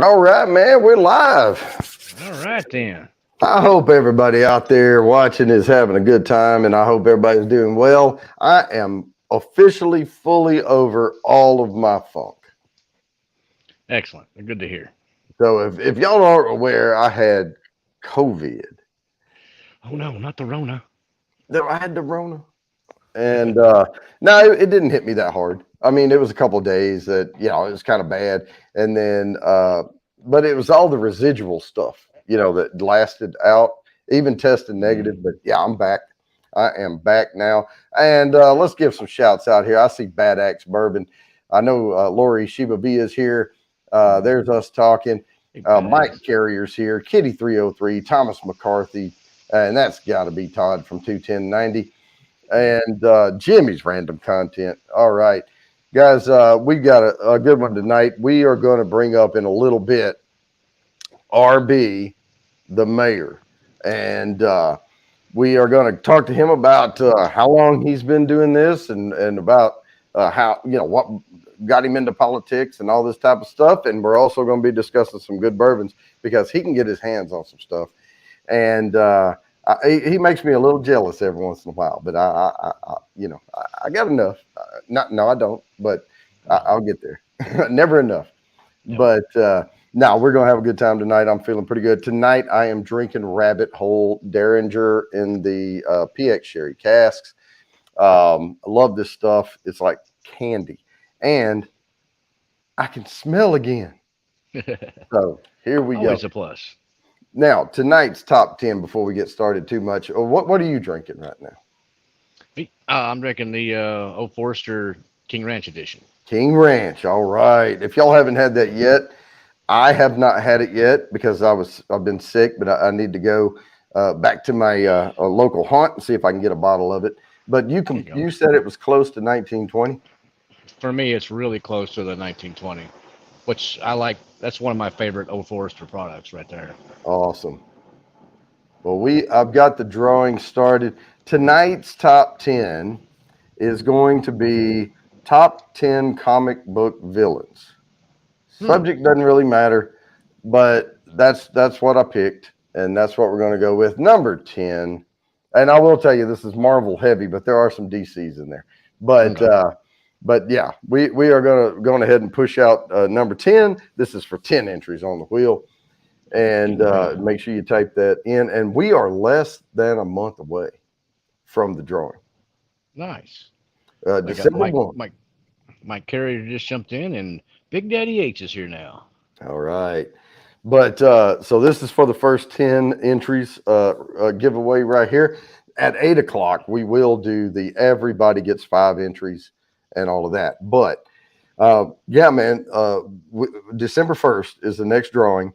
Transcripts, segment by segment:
All right, man, we're live. All right then. I hope everybody out there watching is having a good time, and I hope everybody's doing well. I am officially fully over all of my funk. Excellent. Good to hear. So if y'all aren't aware, I had COVID. Oh no, not the Rona. No, I had the Rona. And no, it didn't hit me that hard. I mean, it was a couple of days that, it was kind of bad. And then, but it was all the residual stuff, that lasted out, even tested negative. But yeah, I'm back. I am back now. And let's give some shouts out here. I see Bad Axe Bourbon. I know Lori Shiba B is here. There's us talking. Big Mike bags. Carrier's here. Kitty 303, Thomas McCarthy. And that's got to be Todd from 21090. And Jimmy's random content. All right, guys, we've got a good one tonight. We are going to bring up in a little bit RB, the mayor, and we are going to talk to him about how long he's been doing this and about how, what got him into politics and all this type of stuff. And we're also going to be discussing some good bourbons because he can get his hands on some stuff. And he makes me a little jealous every once in a while, but I got enough. No, I don't, but I'll get there. Never enough. Yep. But now we're gonna have a good time tonight. I'm feeling pretty good tonight. I am drinking Rabbit Hole Derringer in the PX Sherry casks. I love this stuff. It's like candy, and I can smell again. So here we Always go. a plus. Now, tonight's top 10 before we get started too much. What are you drinking right now? I'm drinking the Old Forester King Ranch edition. King Ranch. All right. If y'all haven't had that yet, I have not had it yet because I've been sick, but I need to go back to my local haunt and see if I can get a bottle of it. But you said it was close to 1920. For me, it's really close to the 1920, which I like. That's one of my favorite Old Forester products right there. Awesome. Well, I've got the drawing started. Tonight's top 10 is going to be top 10 comic book villains. Subject doesn't really matter, but that's what I picked, and that's what we're going to go with. Number 10, and I will tell you this is Marvel heavy, but there are some DCs in there. But yeah, we are going ahead and push out number 10. This is for 10 entries on the wheel. And make sure you type that in. And we are less than a month away from the drawing. Nice. December 1. Mike Carrier just jumped in, and Big Daddy H is here now. All right. But so this is for the first 10 entries giveaway right here. At 8 o'clock, we will do the everybody gets 5 entries and all of that. But yeah, man, December 1st is the next drawing.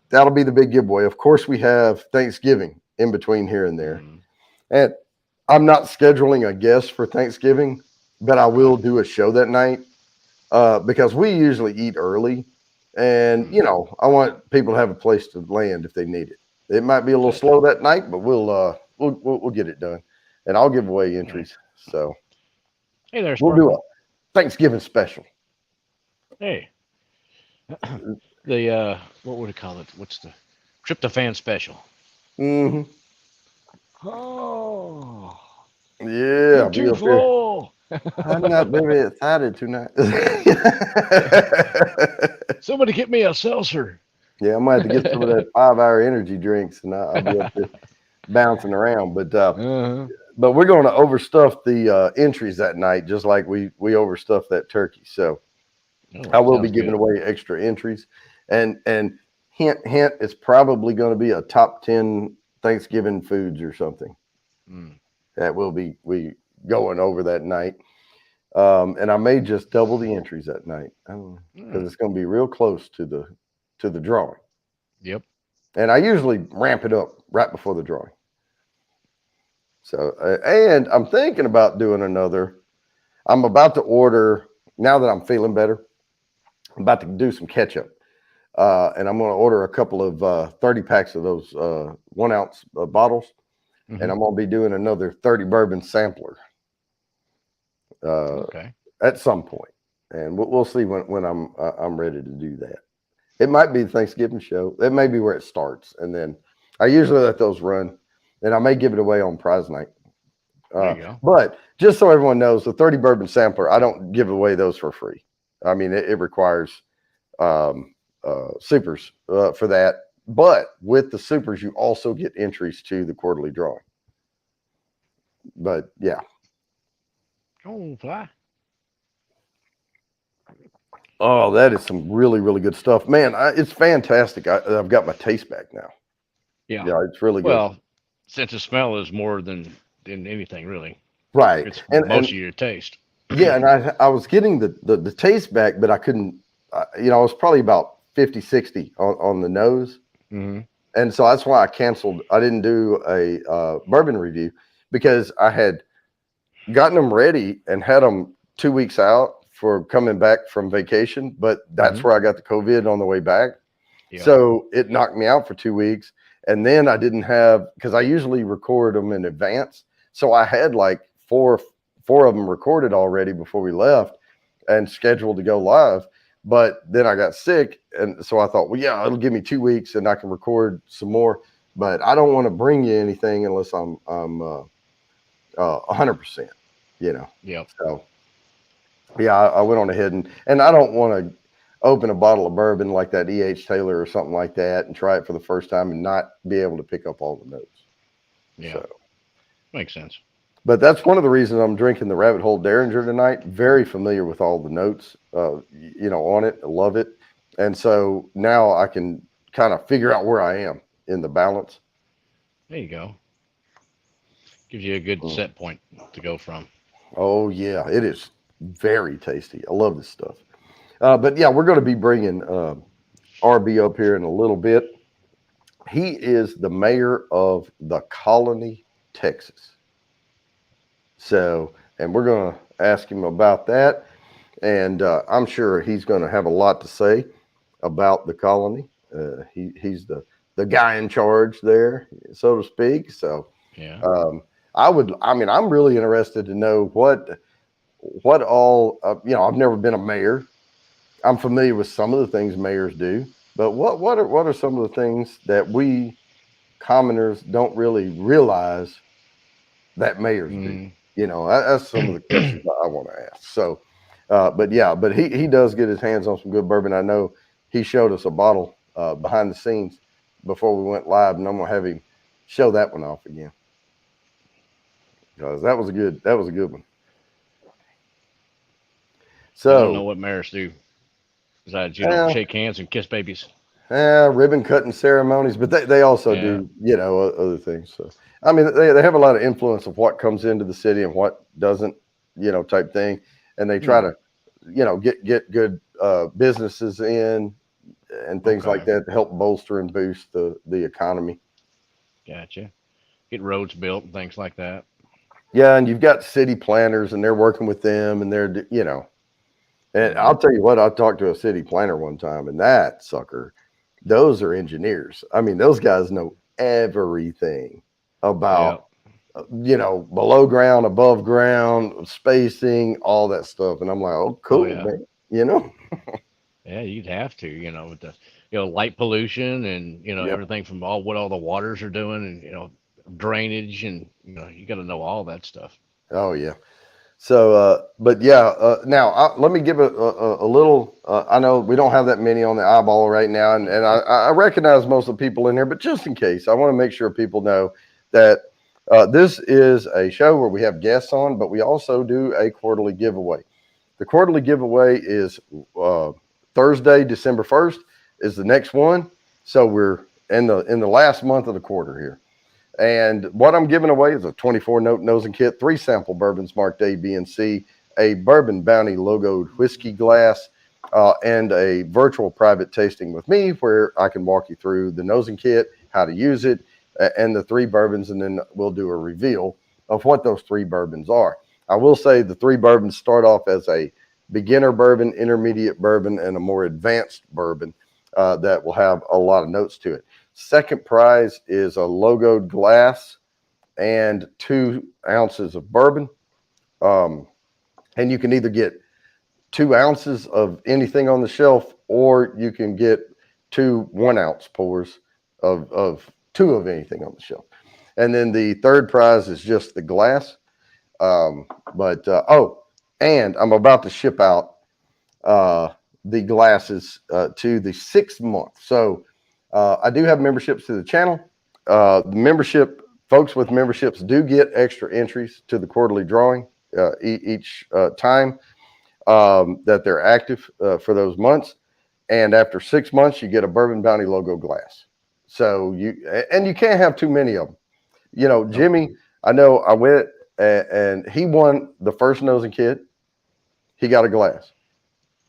That'll be the big giveaway. Of course, we have Thanksgiving in between here and there. And I'm not scheduling a guest for Thanksgiving, but I will do a show that night because we usually eat early. And, I want people to have a place to land if they need it. It might be a little slow that night, but we'll get it done. And I'll give away entries. So Hey there, we'll Sparkle. do a Thanksgiving special. Hey. The what would it call it? What's the tryptophan special? Mm-hmm. Oh, Yeah, you're I'll be too up here. full. I'm not very excited tonight. Somebody get me a seltzer. Yeah, I might have to get some of that 5-hour energy drinks, and I'll be up there bouncing around. But we're going to overstuff the entries that night, just like we overstuffed that turkey. So I will be giving away extra entries, and hint, it's probably going to be a top 10 Thanksgiving foods or something. That will be going over that night. And I may just double the entries that night because it's going to be real close to the drawing. Yep. And I usually ramp it up right before the drawing. So, and I'm thinking about doing another. I'm about to order, now that I'm feeling better, I'm about to do some ketchup. And I'm going to order a couple of 30 packs of those 1 ounce bottles. And I'm going to be doing another 30 bourbon sampler at some point. And we'll see when I'm ready to do that. It might be the Thanksgiving show. It may be where it starts, and then I usually let those run, and I may give it away on prize night. There you go. But just so everyone knows, the 30 bourbon sampler, I don't give away those for free. I mean, it requires supers for that. But with the supers, you also get entries to the quarterly drawing. But yeah. Oh, fly. Oh, that is some really, really good stuff. Man, it's fantastic. I've got my taste back now. Yeah. Yeah, it's really good. Well, sense of smell is more than anything really. Right. It's And most of your taste. yeah, and I was getting the taste back, but I couldn't, I was probably about 50, 60 on the nose. Mm-hmm. And so that's why I canceled. I didn't do a bourbon review because I had gotten them ready and had them 2 weeks out for coming back from vacation. But that's Mm-hmm. where I got the COVID on the way back. Yep. So it knocked me out for 2 weeks. And then I didn't have, because I usually record them in advance. So I had like four of them recorded already before we left and scheduled to go live. But then I got sick. And so I thought, well, yeah, it'll give me 2 weeks and I can record some more. But I don't want to bring you anything unless I'm 100%, Yep. So yeah, I went on ahead and I don't want to open a bottle of bourbon like that E.H. Taylor or something like that and try it for the first time and not be able to pick up all the notes. Yeah. So, Makes sense. but that's one of the reasons I'm drinking the Rabbit Hole Derringer tonight. Very familiar with all the notes, on it. I love it. And so now I can kind of figure out where I am in the balance. There you go. Gives you a good Mm. set point to go from. Oh, yeah, it is very tasty. I love this stuff. But yeah, we're going to be bringing RB up here in a little bit. He is the mayor of the Colony, Texas. So, and we're going to ask him about that. And I'm sure he's going to have a lot to say about the colony. He's the guy in charge there, so to speak. So, Yeah. I'm really interested to know what all, I've never been a mayor. I'm familiar with some of the things mayors do, but what are some of the things that we commoners don't really realize that mayors do? Mm. That's some of the questions I want to ask. So, but he does get his hands on some good bourbon. I know he showed us a bottle behind the scenes before we went live, and I'm gonna have him show that one off again because that was a good one. I don't know So, what mayors do besides, uh, shake hands and kiss babies. ribbon cutting ceremonies, but they also Yeah. do, other things. So, I mean, they have a lot of influence of what comes into the city and what doesn't, type thing. And they try Hmm. to, get good businesses in and things like Okay. that to help bolster and boost the economy. Gotcha. Get roads built and things like that. Yeah. And you've got city planners and they're working with them and and Hmm. I'll tell you what, I talked to a city planner one time and that sucker, those are engineers. I mean, those guys know everything Yeah. about, below ground, above ground, spacing, all that stuff. And I'm like, oh, Oh cool, yeah. man. Yeah, you'd have to, with the, light pollution and, Yep. everything from what all the waters are doing and, drainage and, you got to know all that stuff. Oh, yeah. So, but yeah, now let me give a little. I know we don't have that many on the eyeball right now, and I recognize most of the people in here, but just in case, I want to make sure people know that this is a show where we have guests on, but we also do a quarterly giveaway. The quarterly giveaway is Thursday, December 1st, is the next one. So we're in the last month of the quarter here. And what I'm giving away is a 24 note nosing kit, 3 sample bourbons marked A, B, and C, a Bourbon Bounty logoed whiskey glass, and a virtual private tasting with me where I can walk you through the nosing kit, how to use it, and the 3 bourbons. And then we'll do a reveal of what those 3 bourbons are. I will say the 3 bourbons start off as a beginner bourbon, intermediate bourbon, and a more advanced bourbon that will have a lot of notes to it. Second prize is a logoed glass and 2 ounces of bourbon. And you can either get 2 ounces of anything on the shelf, or you can get 2 1-ounce pours of 2 of anything on the shelf. And then the third prize is just the glass. And I'm about to ship out the glasses to the 6th month. So I do have memberships to the channel. The membership folks with memberships do get extra entries to the quarterly drawing each time that they're active for those months. And after 6 months, you get a Bourbon Bounty logo glass. So you can't have too many of them. You know, Jimmy, I know I went and he won the first nosing kid. He got a glass.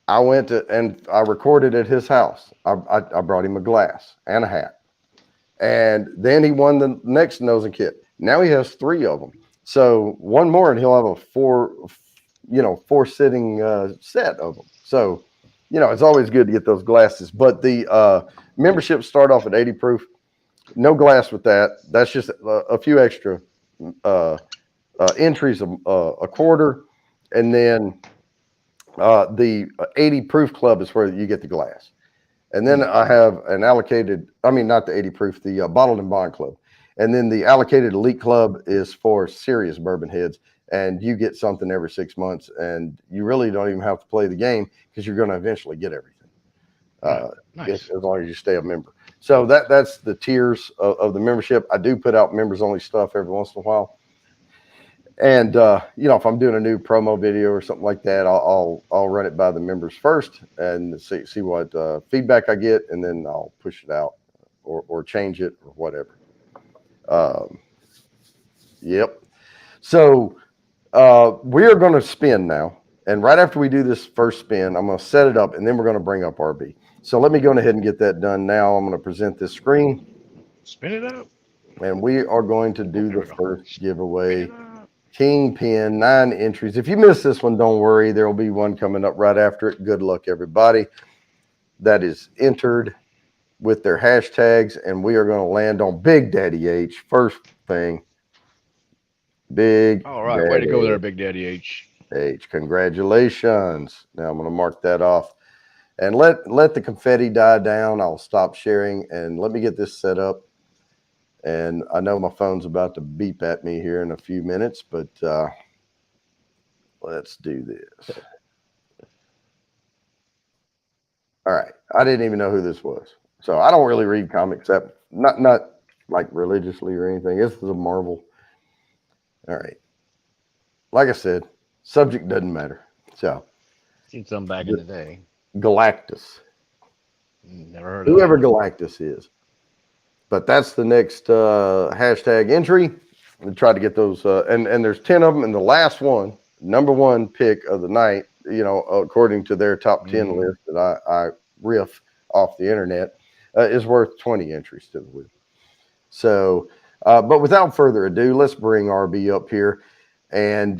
I went to and I recorded at his house. I brought him a glass and a hat. And then he won the next nosing kit. Now he has 3 of them. So one more and he'll have a 4 sitting set of them. So, you know, it's always good to get those glasses. But the memberships start off at 80 proof. No glass with that. That's just a few extra entries a quarter. And then the 80 proof club is where you get the glass. And then I have an allocated, not the 80 proof, the bottled and bond club. And then the allocated elite club is for serious bourbon heads. And you get something every 6 months. And you really don't even have to play the game because you're going to eventually get everything. Nice. As long as you stay a member. So that's the tiers of the membership. I do put out members only stuff every once in a while. And if I'm doing a new promo video or something like that, I'll run it by the members first and see what feedback I get, and then I'll push it out or change it or whatever. Yep. So we are going to spin now, and right after we do this first spin, I'm going to set it up, and then we're going to bring up RB. So let me go ahead and get that done now. I'm going to present this screen. Spin it up. And we are going to do the first giveaway. Kingpin, 9 entries. If you missed this one, don't worry. There will be one coming up right after it. Good luck, everybody. That is entered with their hashtags, and we are going to land on Big Daddy H. First thing. Big All right, Daddy way to go there, Big Daddy H. Congratulations. Now I'm going to mark that off. And let the confetti die down. I'll stop sharing, and let me get this set up. And I know my phone's about to beep at me here in a few minutes, but let's do this. All right. I didn't even know who this was. So I don't really read comics, not like religiously or anything. This is a Marvel. All right. Like I said, subject doesn't matter. So seen some back in the day. Galactus. Never heard of whoever Galactus is. But that's the next hashtag entry. We try to get those, and there's 10 of them. And the last one, number 1 pick of the night, according to their top 10 list that I riff off the internet, is worth 20 entries to the wheel. So, but without further ado, let's bring RB up here and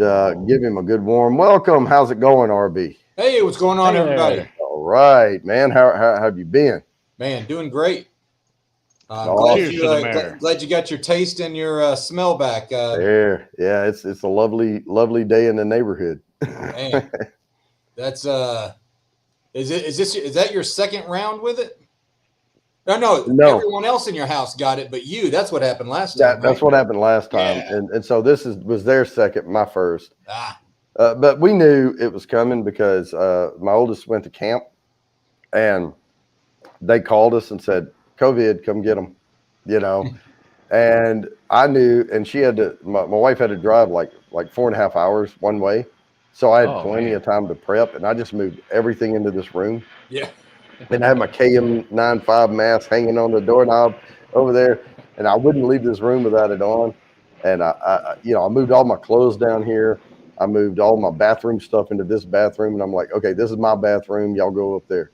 give him a good warm welcome. How's it going, RB? Hey, what's going on, everybody? All right, man. How have you been? Man, doing great. Glad you got your taste and your smell back. There, yeah, it's a lovely day in the neighborhood. Man, that's is that your second round with it? No. Everyone else in your house got it, but you. That's what happened last time. That's what happened last time, Yeah. and so this was their second, my first. But we knew it was coming because my oldest went to camp, and they called us and said, COVID, come get them, and I knew, and she had to, my wife had to drive like 4.5 hours one way. So I had plenty of time to prep, and I just moved everything into this room. Yeah. And I had my KM95 mask hanging on the doorknob over there, and I wouldn't leave this room without it on. And I moved all my clothes down here. I moved all my bathroom stuff into this bathroom, and I'm like, okay, this is my bathroom. Y'all go up there,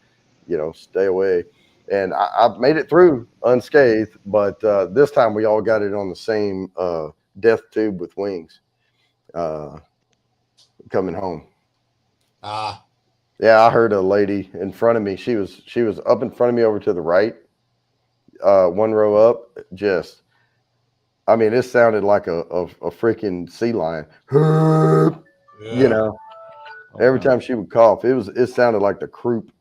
stay away. And I made it through unscathed, but this time we all got it on the same death tube with wings coming home. Yeah, I heard a lady in front of me. She was up in front of me over to the right, one row up. Just, it sounded like a freaking sea lion. Yeah. Every time she would cough, it sounded like the croup.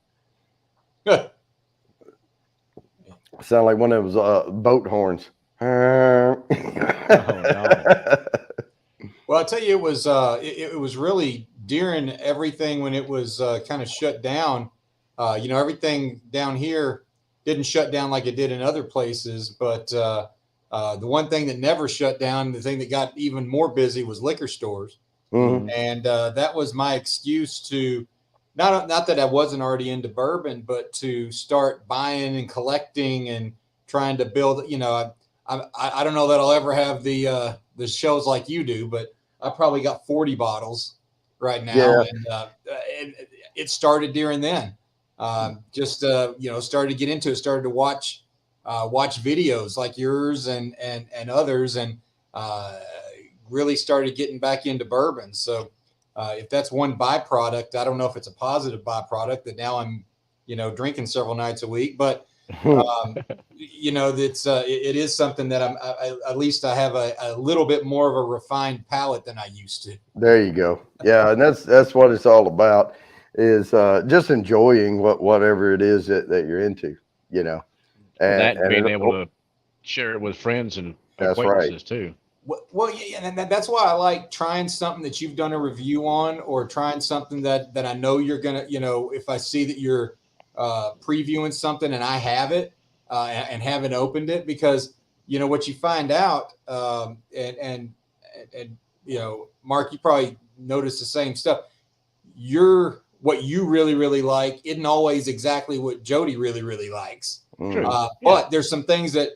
Sound like one of those boat horns. Oh no. Well, I'll tell you, it was really during everything when it was kind of shut down. Everything down here didn't shut down like it did in other places, but the one thing that never shut down, the thing that got even more busy, was liquor stores. Mhm. And that was my excuse to not that I wasn't already into bourbon, but to start buying and collecting and trying to build. I don't know that I'll ever have the shelves like you do, but I probably got 40 bottles right now, Yeah. and it started during then. Started to get into it, started to watch videos like yours and others, and really started getting back into bourbon. So if that's one byproduct, I don't know if it's a positive byproduct that now I'm, drinking several nights a week, but it is something that at least I have a little bit more of a refined palate than I used to. There you go. Yeah, and that's what it's all about, is just enjoying whatever it is that you're into, and That being able to share it with friends and that's right. acquaintances too. Well, yeah, and that's why I like trying something that you've done a review on, or trying something that I know you're gonna, if I see that you're previewing something and I have it and haven't opened it, because what you find out, and Mark, you probably notice the same stuff. What you really, really like isn't always exactly what Jody really, really likes. True. But there's some things that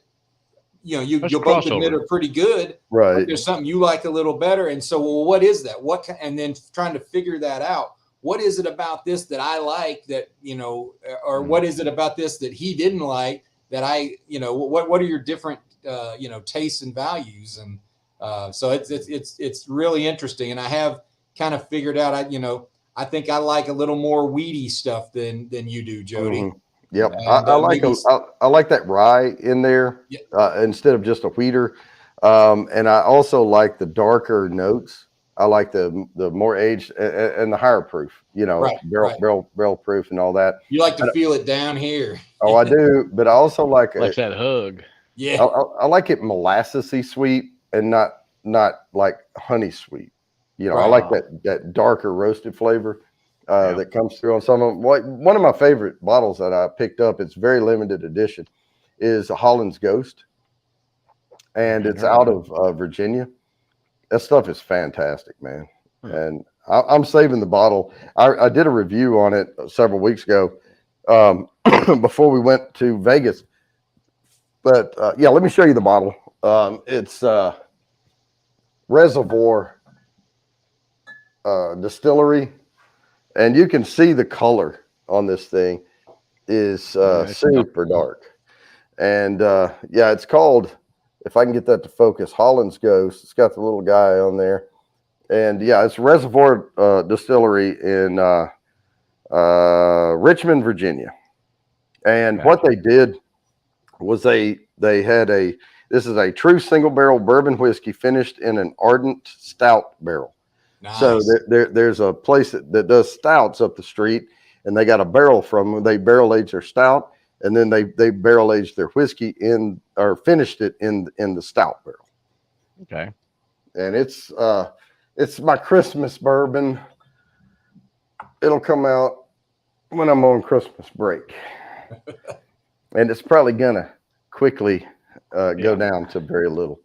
you'll both admit are pretty good, right? But there's something you like a little better, and so, well, what is that? And then trying to figure that out. What is it about this that I like that or what is it about this that he didn't like that I what are your different tastes and values? And so it's really interesting, and I have kind of figured out I think I like a little more weedy stuff than you do, Jody. Mm-hmm. Yep, I like that rye in there instead of just a wheater, and I also like the darker notes. I like the more aged and the higher proof, barrel proof and all that. You like to feel it down here. Oh, I do, but I also like that hug. Yeah, I like it molassesy sweet and not like honey sweet. I like that darker roasted flavor. That comes through on some of them. One of my favorite bottles that I picked up, it's very limited edition, is a Holland's Ghost, and it's out of Virginia. That stuff is fantastic, man. And I'm saving the bottle. I did a review on it several weeks ago before we went to Vegas. But let me show you the bottle. It's Reservoir Distillery. And you can see the color on this thing is super dark. And it's called, if I can get that to focus, Holland's Ghost. It's got the little guy on there. And it's Reservoir Distillery in Richmond, Virginia. And what they did was they had this is a true single barrel bourbon whiskey finished in an ardent stout barrel. Nice. So there's a place that does stouts up the street, and they got a barrel from them. They barrel age their stout, and then they barrel aged their whiskey finished it in the stout barrel. Okay. And it's my Christmas bourbon. It'll come out when I'm on Christmas break, and it's probably gonna quickly go down to very little.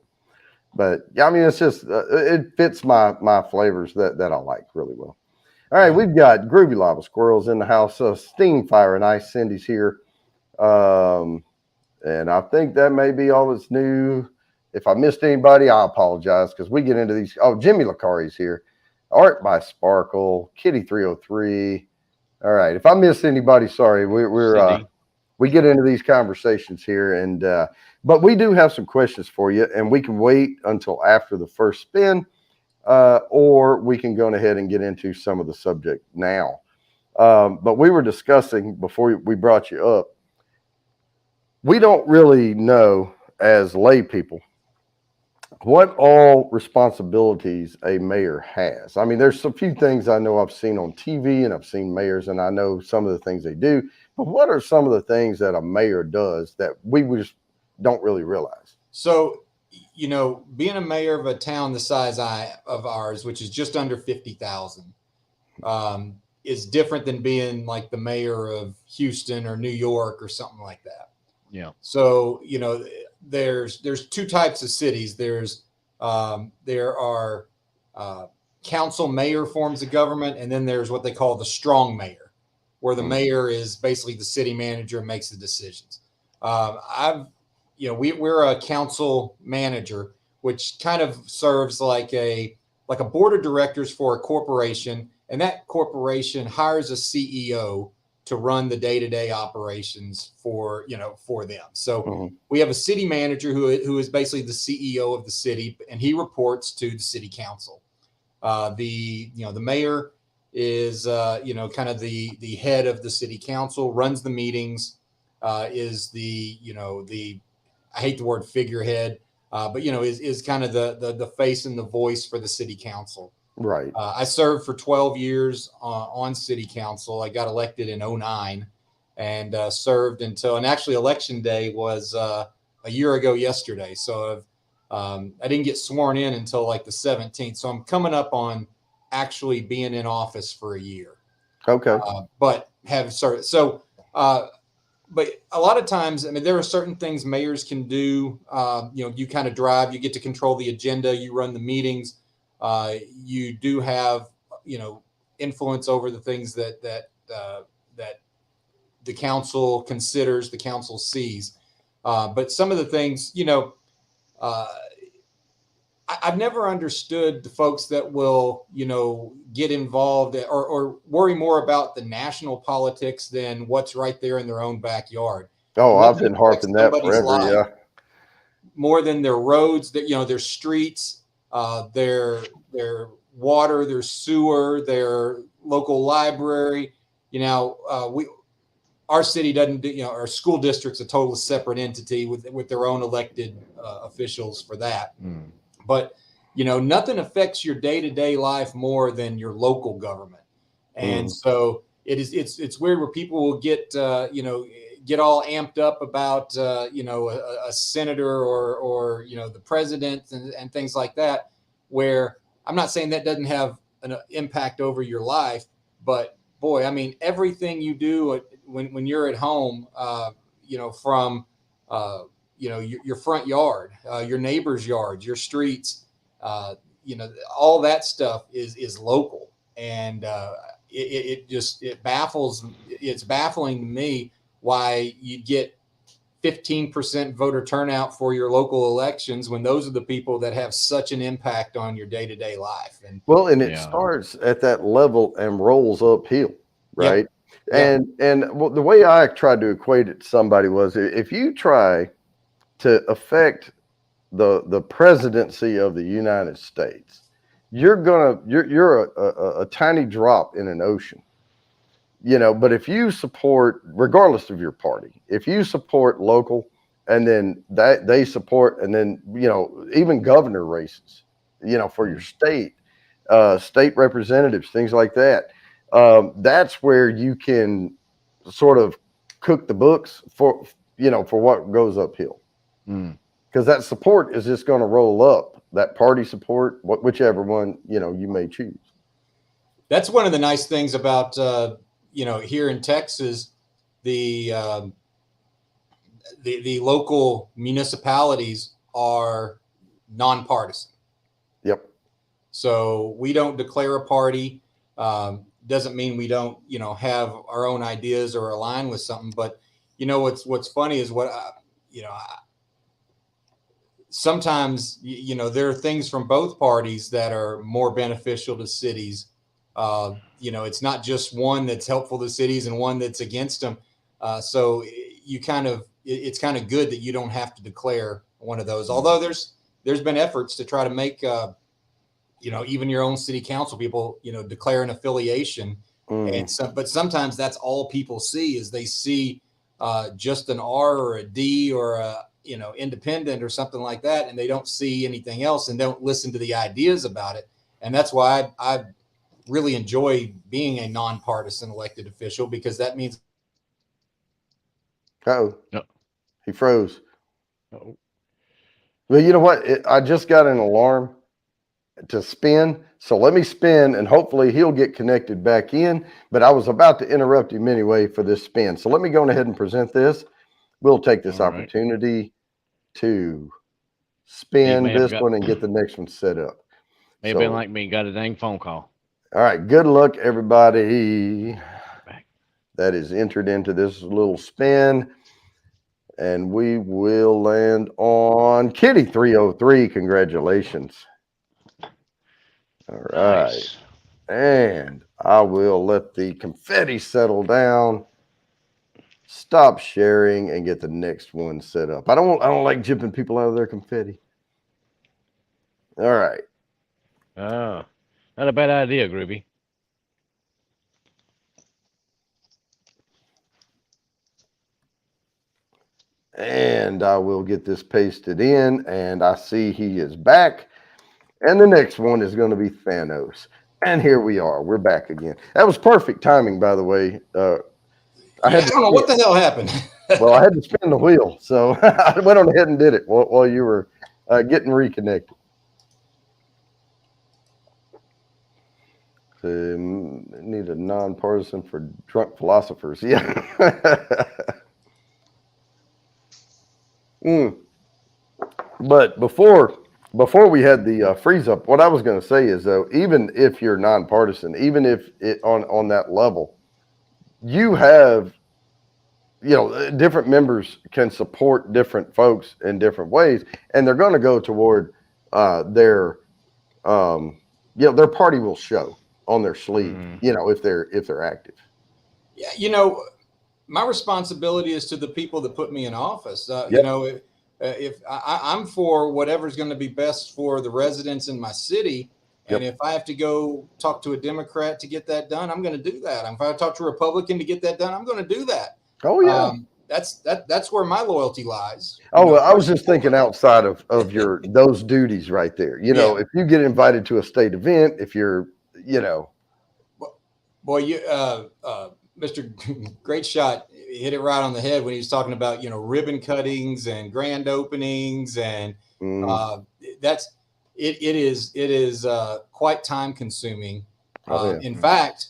But I mean, it's just it fits my flavors that I like really well. All right, we've got Groovy Lava Squirrels in the house. Steam Fire and Ice Cindy's here, and I think that may be all that's new. If I missed anybody, I apologize, because we get into these. Oh, Jimmy Lacari's here. Art by Sparkle, Kitty 303. All right, if I missed anybody, sorry. We get into these conversations here, and but we do have some questions for you, and we can wait until after the first spin, or we can go ahead and get into some of the subject now. But we were discussing before we brought you up, we don't really know as lay people what all responsibilities a mayor has. I mean, there's a few things I know I've seen on TV, and I've seen mayors, and I know some of the things they do. But what are some of the things that a mayor does that we just don't really realize? So, being a mayor of a town the size of ours, which is just under 50,000, is different than being like the mayor of Houston or New York or something like that. Yeah. So, there's two types of cities. There are council mayor forms of government, and then there's what they call the strong mayor, where the mayor is basically the city manager and makes the decisions. We're a council manager, which kind of serves like a board of directors for a corporation, and that corporation hires a CEO to run the day-to-day operations for them. So we have a city manager who is basically the CEO of the city, and he reports to the city council. The mayor is kind of the head of the city council, runs the meetings, is the I hate the word figurehead, but is kind of the face and the voice for the city council. Right. I served for 12 years on city council. I got elected in 2009 and served and actually election day was a year ago yesterday. So I didn't get sworn in until like the 17th. So I'm coming up on actually being in office for a year. Okay. But have started. So, but a lot of times, I mean, there are certain things mayors can do. You kind of drive, you get to control the agenda, you run the meetings. You do have, influence over the things that the council considers, the council sees. But some of the things, I've never understood the folks that will, get involved or worry more about the national politics than what's right there in their own backyard. Oh, I've been harping that forever. Yeah. More than their roads, their streets, their water, their sewer, their local library. Our city doesn't do, our school district's a total separate entity with their own elected officials for that. But, nothing affects your day-to-day life more than your local government. And so it's weird where people will get all amped up about, a senator or the president and things like that, where I'm not saying that doesn't have an impact over your life, but boy, I mean, everything you do when you're at home, from, your front yard, your neighbor's yard, your streets, all that stuff is local. And it's baffling to me why you get 15% voter turnout for your local elections when those are the people that have such an impact on your day-to-day life. And it starts at that level and rolls uphill, right? Yeah. And the way I tried to equate it to somebody was, if you try to affect the presidency of the United States, you're a tiny drop in an ocean. But if you support, regardless of your party, if you support local, and then that they support, and then even governor races, for your state representatives, things like that, that's where you can sort of cook the books for what goes uphill, because that support is just going to roll up, that party support, whichever one you may choose. That's one of the nice things about here in Texas, the local municipalities are nonpartisan. Yep. So we don't declare a party. Doesn't mean we don't, have our own ideas or align with something. But what's funny is sometimes there are things from both parties that are more beneficial to cities. It's not just one that's helpful to cities and one that's against them. So it's kind of good that you don't have to declare one of those. Although there's been efforts to try to make, even your own city council people, declare an affiliation. But sometimes that's all people see is they see just an R or a D or a, independent or something like that. And they don't see anything else and don't listen to the ideas about it. And that's why I really enjoy being a nonpartisan elected official, because that means Uh-oh. No. He froze. Oh, Well, you know what? I just got an alarm to spin. So let me spin and hopefully he'll get connected back in. But I was about to interrupt him anyway for this spin. So let me go ahead and present this. We'll take this all right. opportunity to He spin may have this got, one and get the next one set up. may have been like me, got a dang phone call. All right. Good luck, everybody Back. that is entered into this little spin. And we will land on Kitty 303. Congratulations. All right. Nice. And I will let the confetti settle down, stop sharing, and get the next one set up. I don't like jipping people out of their confetti. All right. Oh, not a bad idea, Groovy. And I will get this pasted in, and I see he is back. And the next one is going to be Thanos. And here we are. We're back again. That was perfect timing, by the way. I don't know what the hell happened. Well, I had to spin the wheel, so I went on ahead and did it while you were getting reconnected. Need a nonpartisan for drunk philosophers. Yeah. But before we had the freeze up, what I was going to say is though, even if you're nonpartisan, even if it on that level, you have, different members can support different folks in different ways, and they're going to go toward their party will show on their sleeve, if they're active. Yeah, my responsibility is to the people that put me in office. Yep. If I'm for whatever's going to be best for the residents in my city, and Yep. if I have to go talk to a Democrat to get that done, I'm going to do that. If I talk to a Republican to get that done, I'm going to do that. Oh yeah. That's where my loyalty lies. Well, I was just thinking outside of those duties right there. If you get invited to a state event, if you're, Boy, you Mr. Great Shot hit it right on the head when he was talking about, ribbon cuttings and grand openings. And it is quite time consuming. In fact,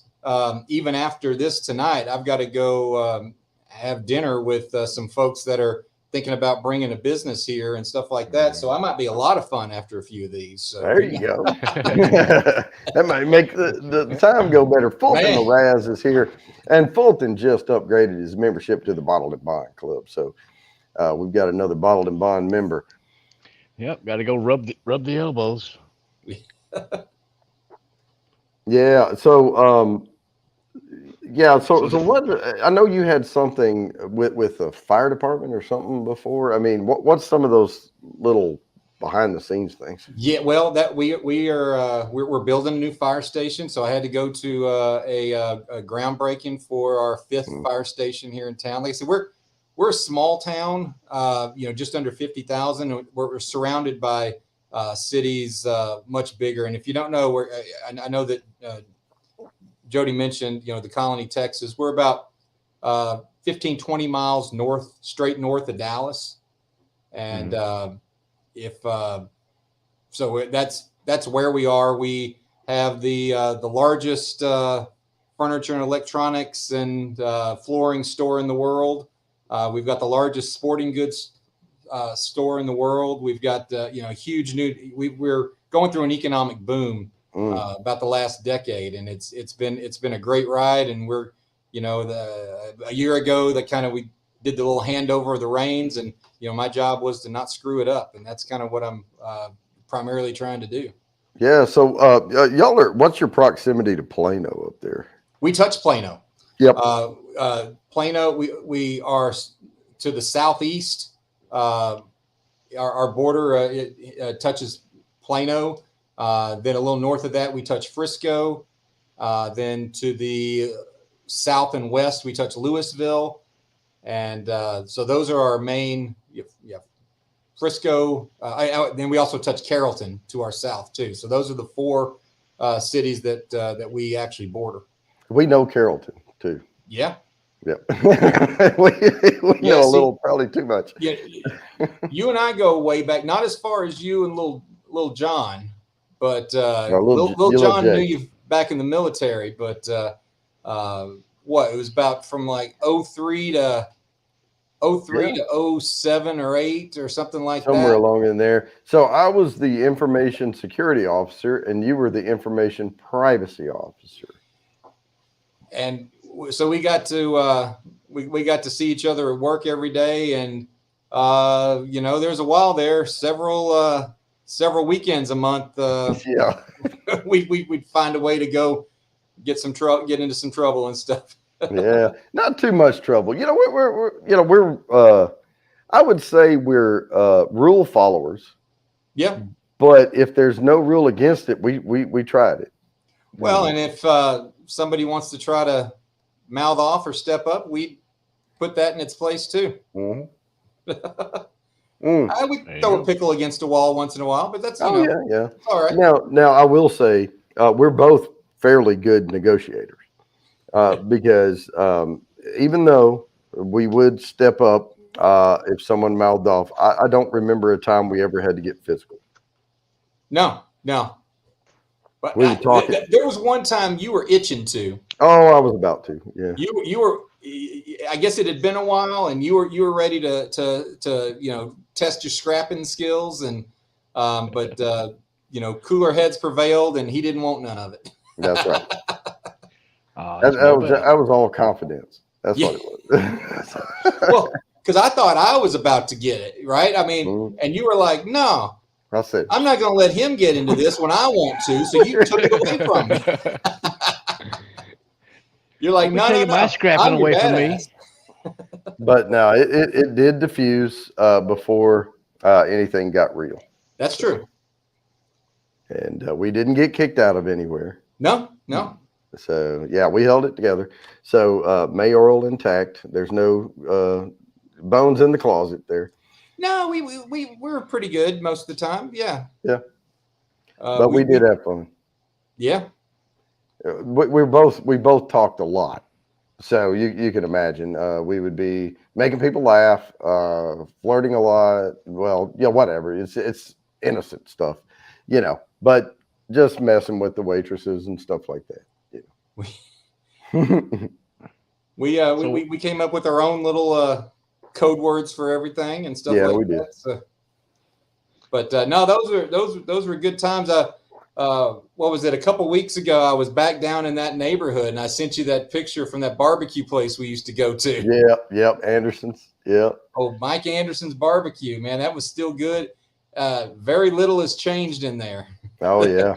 even after this tonight, I've got to go have dinner with some folks that are thinking about bringing a business here and stuff like that. So I might be a lot of fun after a few of these. So there you go. That might make the time go better. Fulton Moraz is here, and Fulton just upgraded his membership to the Bottled and Bond Club. So we've got another Bottled and Bond member. Yep, got to go rub the elbows. Yeah. So So what? I know you had something with the fire department or something before. I mean, what's some of those little behind the scenes things? Yeah, well, that we're building a new fire station, so I had to go to a groundbreaking for our 5th fire station here in town. Like I said, we're a small town, just under 50,000. We're surrounded by cities much bigger. And if you don't know, I know that. Jody mentioned, the Colony, Texas. We're about 15, 20 miles straight north of Dallas. And so that's where we are. We have the largest furniture and electronics and flooring store in the world. We've got the largest sporting goods store in the world. We've got huge we're going through an economic boom. About the last decade, and it's been a great ride. And we're a year ago that we did the little handover of the reins, and my job was to not screw it up, and that's kind of what I'm primarily trying to do. Yeah. So y'all what's your proximity to Plano up there? We touch Plano. Yep. Plano. We are to the southeast. Our border touches Plano. Then a little north of that, we touch Frisco. Then to the south and west, we touch Louisville. And so those are our main, Frisco. Then we also touch Carrollton to our south, too. So those are the 4 cities that we actually border. We know Carrollton, too. Yeah. Yep. we know a little, probably too much. Yeah, you and I go way back, not as far as you and little John, but little John knew you back in the military. But what, it was about from like 03 to 07 or 8 or something like that. Somewhere along in there. So I was the information security officer, and you were the information privacy officer. And so we got to we got to see each other at work every day, and there's a while there, several weekends a month. Yeah, we'd find a way to go get into some trouble and stuff. Yeah, not too much trouble. We're I would say we're rule followers. Yeah, but if there's no rule against it, we tried it. Well, and if somebody wants to try to mouth off or step up, we put that in its place too. Mm-hmm. I would throw a pickle against a wall once in a while, but that's yeah. It's all right. Now I will say we're both fairly good negotiators because even though we would step up if someone mouthed off, I don't remember a time we ever had to get physical. No. But there was one time you were itching to. Oh, I was about to. Yeah. You were. I guess it had been a while, and you were ready to test your scrapping skills, and but cooler heads prevailed, and he didn't want none of it. That's right. That was all confidence. That's what it was. Well, because I thought I was about to get it right. I mean, and you were like, no. I said, I'm not going to let him get into this when I want to. So you took it away from me. You're like, no, my scrapping away from me. But no, it did diffuse before anything got real. That's true. And we didn't get kicked out of anywhere. No. So yeah, we held it together. So mayoral intact. There's no bones in the closet there. No, we were pretty good most of the time. Yeah. But we did have fun. Yeah. We both talked a lot, so you can imagine we would be making people laugh, flirting a lot. Well, whatever. It's innocent stuff, but just messing with the waitresses and stuff like that. We came up with our own little code words for everything and stuff like we that. Did. So, but no, those were good times. What was it? A couple weeks ago, I was back down in that neighborhood, and I sent you that picture from that barbecue place we used to go to. Yep, Anderson's. Yep. Oh, Mike Anderson's barbecue, man, that was still good. Very little has changed in there. Oh yeah,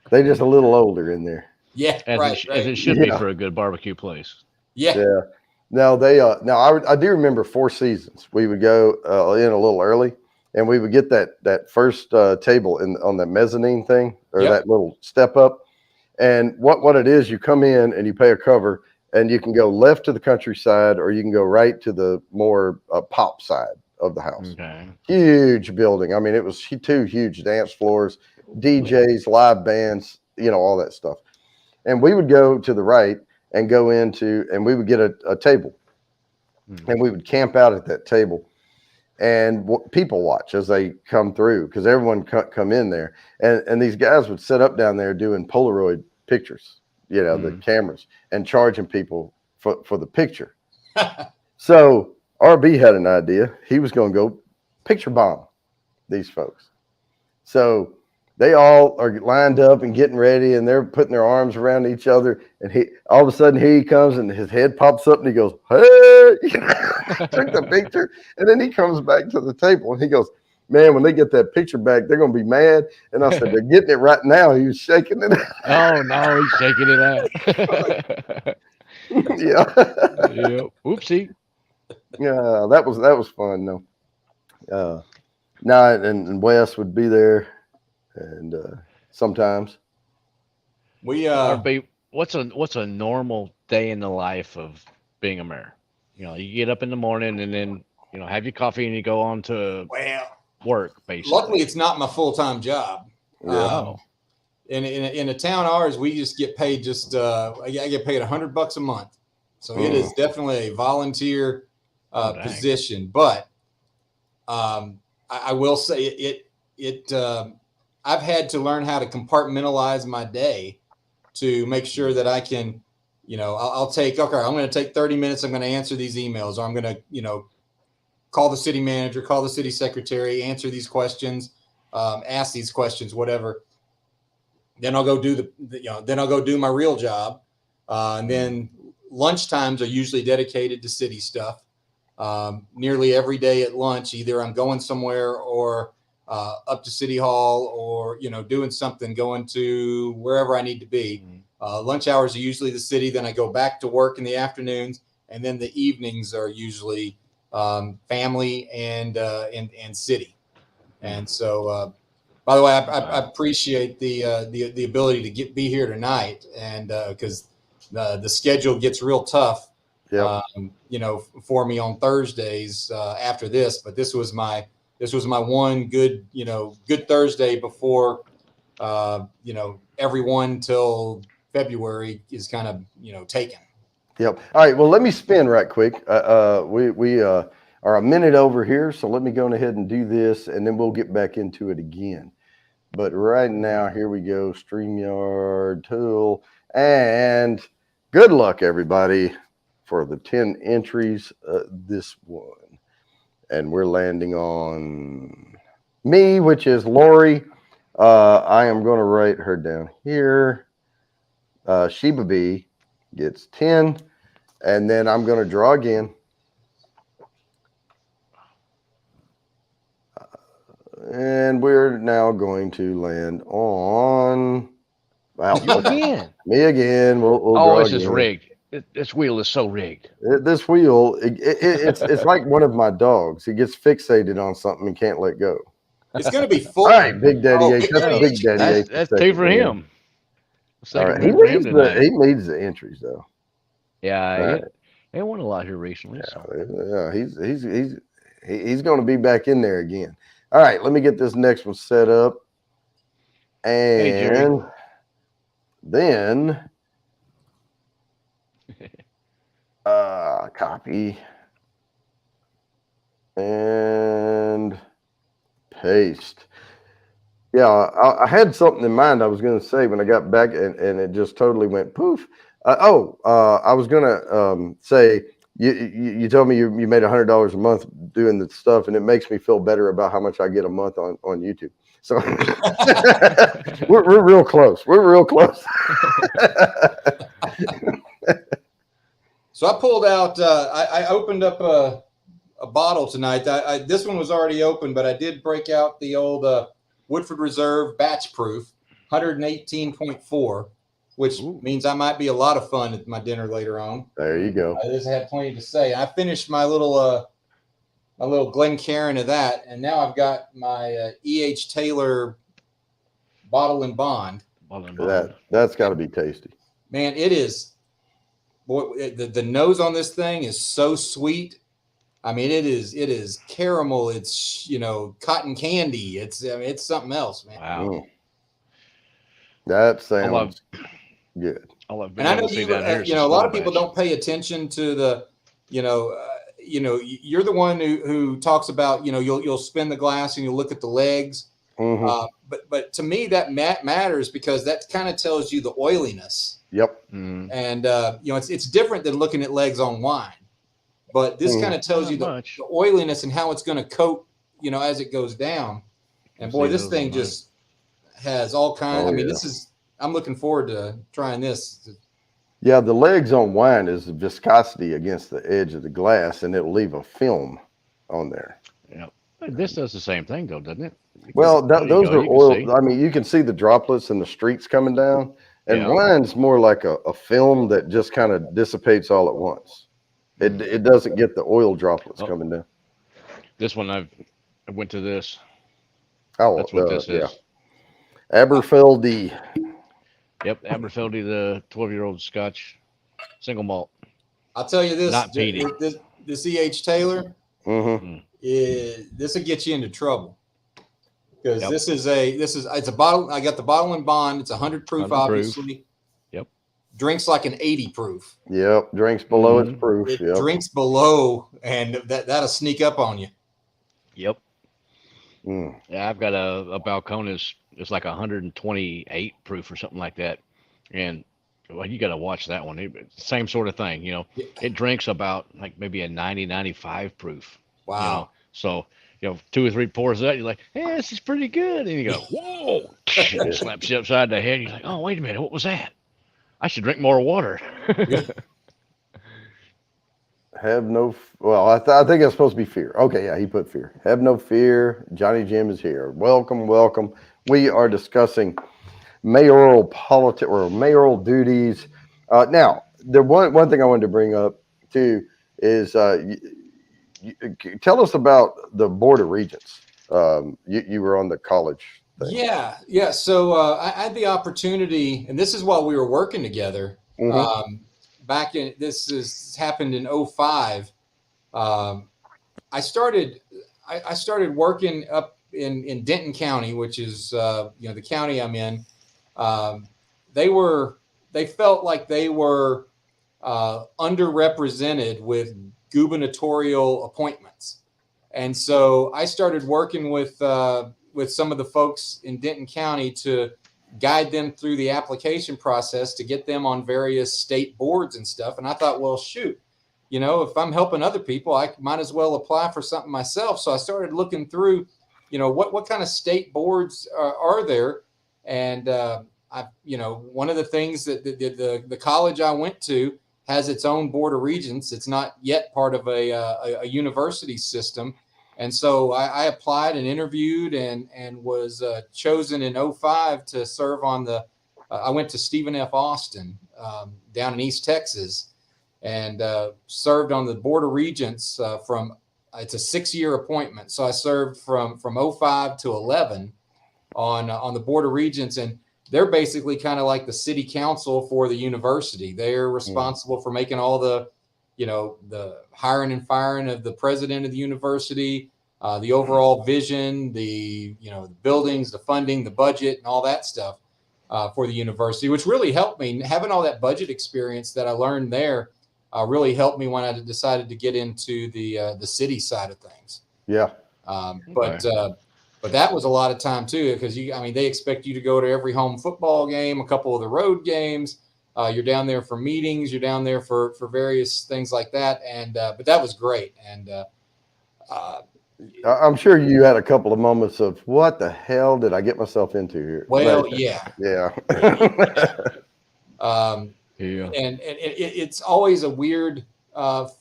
they just a little older in there. Yeah, as it should be for a good barbecue place. Yeah. Now I do remember Four Seasons. We would go in a little early, and we would get that first table on the mezzanine thing or that little step up. And what it is, you come in and you pay a cover, and you can go left to the countryside, or you can go right to the more pop side of the house. Okay. Huge building. I mean, it was 2 huge dance floors, DJs, live bands, all that stuff. And we would go to the right and go into, and we would get a table, and we would camp out at that table, and people watch as they come through, because everyone come in there, and these guys would set up down there doing Polaroid pictures, the cameras, and charging people for the picture. So RB had an idea. He was going to go picture bomb these folks. So they all are lined up and getting ready, and they're putting their arms around each other. And all of a sudden, here he comes, and his head pops up, and he goes, "Hey!" Took the picture, and then he comes back to the table, and he goes, "Man, when they get that picture back, they're going to be mad." And I said, "They're getting it right now." He was shaking it. Oh no, he's shaking it out. Yeah. Oopsie. Yeah, that was fun though. And Wes would be there. And sometimes what's a normal day in the life of being a mayor? You get up in the morning and then have your coffee and you go on to work. Basically, luckily it's not my full-time job. Yeah. In a town ours, we just get paid I get paid $100 a month. So it is definitely a volunteer position. But I will say I've had to learn how to compartmentalize my day to make sure that I can, I'll take, okay, I'm going to take 30 minutes. I'm going to answer these emails, or I'm going to, call the city manager, call the city secretary, answer these questions, ask these questions, whatever. Then I'll go do then I'll go do my real job. And then lunch times are usually dedicated to city stuff. Nearly every day at lunch, either I'm going somewhere or up to City Hall, or, doing something, going to wherever I need to be. Lunch hours are usually the city. Then I go back to work in the afternoons. And then the evenings are usually family and city. And so, by the way, I appreciate the ability to be here tonight, and because the schedule gets real tough, for me on Thursdays after this. But this was my one good Thursday before everyone till February is kind of taken. Yep. All right. Well, let me spin right quick. We are a minute over here, so let me go ahead and do this, and then we'll get back into it again. But right now, here we go. StreamYard tool, and good luck, everybody, for the 10 entries. This one, and we're landing on me, which is Lori. I am going to write her down here. Sheba B gets 10, and then I'm going to draw again. And we're now going to land on you again. Me again. We'll oh, draw this again. is rigged. This wheel is so rigged. This wheel, it's like one of my dogs. He gets fixated on something and can't let go. It's going to be full. All right, Big Daddy H. That's Big Daddy H. That's two for him. All right. He needs the entries though. Yeah, he won a lot here recently. Yeah, he's going to be back in there again. All right, let me get this next one set up, and then copy and paste. Yeah, I had something in mind I was going to say when I got back, and it just totally went poof. I was going to say, you told me you made $100 a month doing the stuff, and it makes me feel better about how much I get a month on YouTube. So we're real close. We're real close. So I pulled out. I opened up a bottle tonight. This one was already open, but I did break out the old Woodford Reserve Batch Proof 118.4. Which means I might be a lot of fun at my dinner later on. There you go. I just had plenty to say. I finished my little Glencairn of that, and now I've got my E.H. Taylor Bottle and Bond. That's got to be tasty. Man, it is. Boy, the nose on this thing is so sweet. I mean, it is caramel. It's cotton candy. It's something else, man. Wow. That sounds good. And I know a lot of people don't pay attention to the, you're the one who talks about, you'll spin the glass and you'll look at the legs. Mm-hmm. But to me that matters, because that kind of tells you the oiliness. Yep. Mm. And it's different than looking at legs on wine, but this kind of tells you the oiliness and how it's going to coat, as it goes down. And boy, this thing just has all kinds. I'm looking forward to trying this. Yeah, the legs on wine is the viscosity against the edge of the glass, and it'll leave a film on there. Yeah, this does the same thing though, doesn't it? Well, those are oil. I mean, you can see the droplets and the streaks coming down, and wine's more like a film that just kind of dissipates all at once. It doesn't get the oil droplets coming down. This one I went to this. Oh, that's what this is. Yeah. Aberfeldy. Yep, Aberfeldy, the 12-year-old Scotch single malt. I'll tell you this: not peaty. This E.H. Taylor, mm-hmm. This will get you into trouble, because it's a bottle. I got the bottle and bond. It's 100 proof, obviously. Yep. drinks like an 80 proof. Yep, drinks below its proof. It Yep. drinks below, and that'll sneak up on you. Yep. Mm. Yeah, I've got a Balcones. It's like 128 proof or something like that, and well, you got to watch that one. Same sort of thing, you know. Yeah. It drinks about like maybe a 90, 95 proof. Wow. You know, so 2 or 3 pours of that, you're like, hey, this is pretty good, and you go, whoa, it slaps you upside the head. You're like, oh, wait a minute, what was that? I should drink more water. Have no, well, I think it's supposed to be fear. Okay, yeah, he put fear. Have no fear. Johnny Jim is here. Welcome, welcome. We are discussing mayoral politics or mayoral duties. Now, the one thing I wanted to bring up too is tell us about the Board of Regents. You were on the college thing. Yeah. So I had the opportunity, and this is while we were working together. Mhm. Back in happened in 2005. I started working up in Denton County, which is the county I'm in. They felt like they were underrepresented with gubernatorial appointments, and so I started working with some of the folks in Denton County to guide them through the application process to get them on various state boards and stuff. And I thought, well, shoot, if I'm helping other people, I might as well apply for something myself. So I started looking through, what kind of state boards are there. And one of the things that the college I went to has its own Board of Regents. It's not yet part of a university system. And so I applied and interviewed and was chosen in 2005 to serve on I went to Stephen F. Austin down in East Texas and served on the Board of Regents it's a 6-year appointment. So I served from 2005 to 2011 on the Board of Regents, and they're basically kind of like the city council for the university. They're responsible for making all the hiring and firing of the president of the university, the overall vision, the buildings, the funding, the budget, and all that stuff for the university, which really helped me. Having all that budget experience that I learned there really helped me when I decided to get into the city side of things. Yeah. But that was a lot of time too, because they expect you to go to every home football game, a couple of the road games. You're down there for meetings. You're down there for various things like that. And but that was great. And I'm sure you had a couple of moments of what the hell did I get myself into here? Well, yeah. And it's always a weird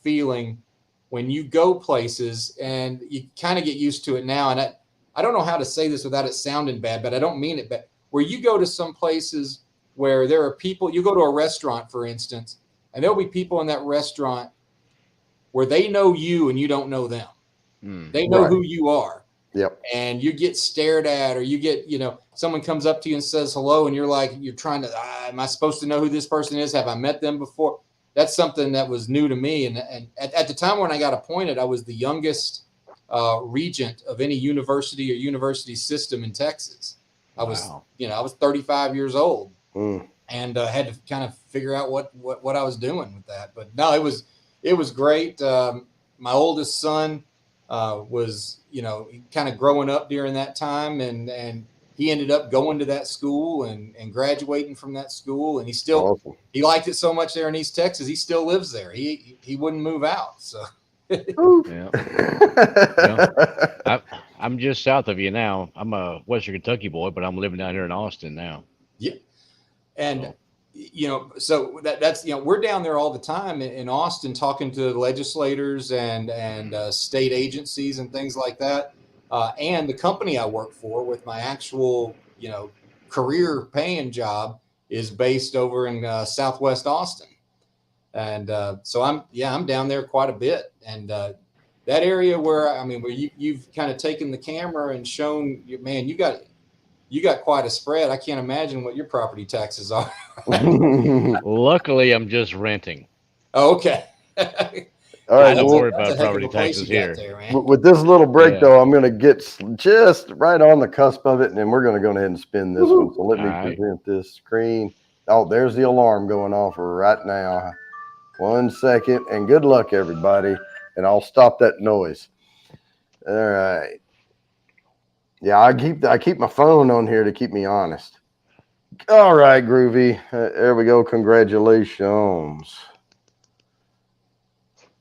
feeling when you go places, and you kind of get used to it now. And I don't know how to say this without it sounding bad, but I don't mean it bad. Where you go to some places where there are people, you go to a restaurant, for instance, and there'll be people in that restaurant where they know you and you don't know them. They know who you are. Yep. And you get stared at, or you get, someone comes up to you and says hello, and you're trying to, am I supposed to know who this person is? Have I met them before? That's something that was new to me. And at the time when I got appointed, I was the youngest regent of any university or university system in Texas. I was 35 years old, and had to kind of figure out what I was doing with that. But no, it was great. My oldest son was, kind of growing up during that time, and he ended up going to that school and graduating from that school, and he liked it so much there in East Texas. He still lives there. He wouldn't move out. So. Yeah. I'm just south of you now. I'm a Western Kentucky boy, but I'm living down here in Austin now. Yeah. And, so that's, we're down there all the time in Austin talking to legislators and state agencies and things like that. And the company I work for with my actual, career paying job is based over in Southwest Austin. And so I'm down there quite a bit. And that area where you've kind of taken the camera and shown, man, you got quite a spread. I can't imagine what your property taxes are. Luckily, I'm just renting. Oh, okay. All right. Don't worry about property taxes here. With this little break, though, I'm going to get just right on the cusp of it, and then we're going to go ahead and spin this one. So let me present this screen. Oh, there's the alarm going off right now. 1 second, and good luck, everybody. And I'll stop that noise. All right. Yeah, I keep my phone on here to keep me honest. All right, Groovy. There we go. Congratulations.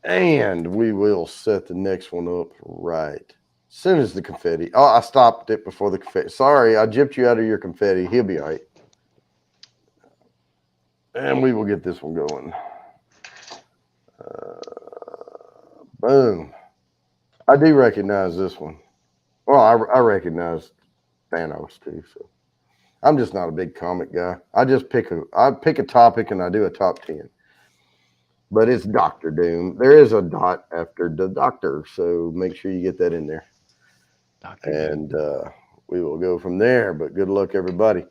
And we will set the next one up right as soon as the confetti. Oh, I stopped it before the confetti. Sorry, I gypped you out of your confetti. He'll be all right. And we will get this one going. Boom. I do recognize this one. Well, I recognize Thanos too. So I'm just not a big comic guy. I pick a topic and I do a top 10. But it's Doctor Doom. There is a dot after the doctor, so make sure you get that in there. And we will go from there. But good luck, everybody.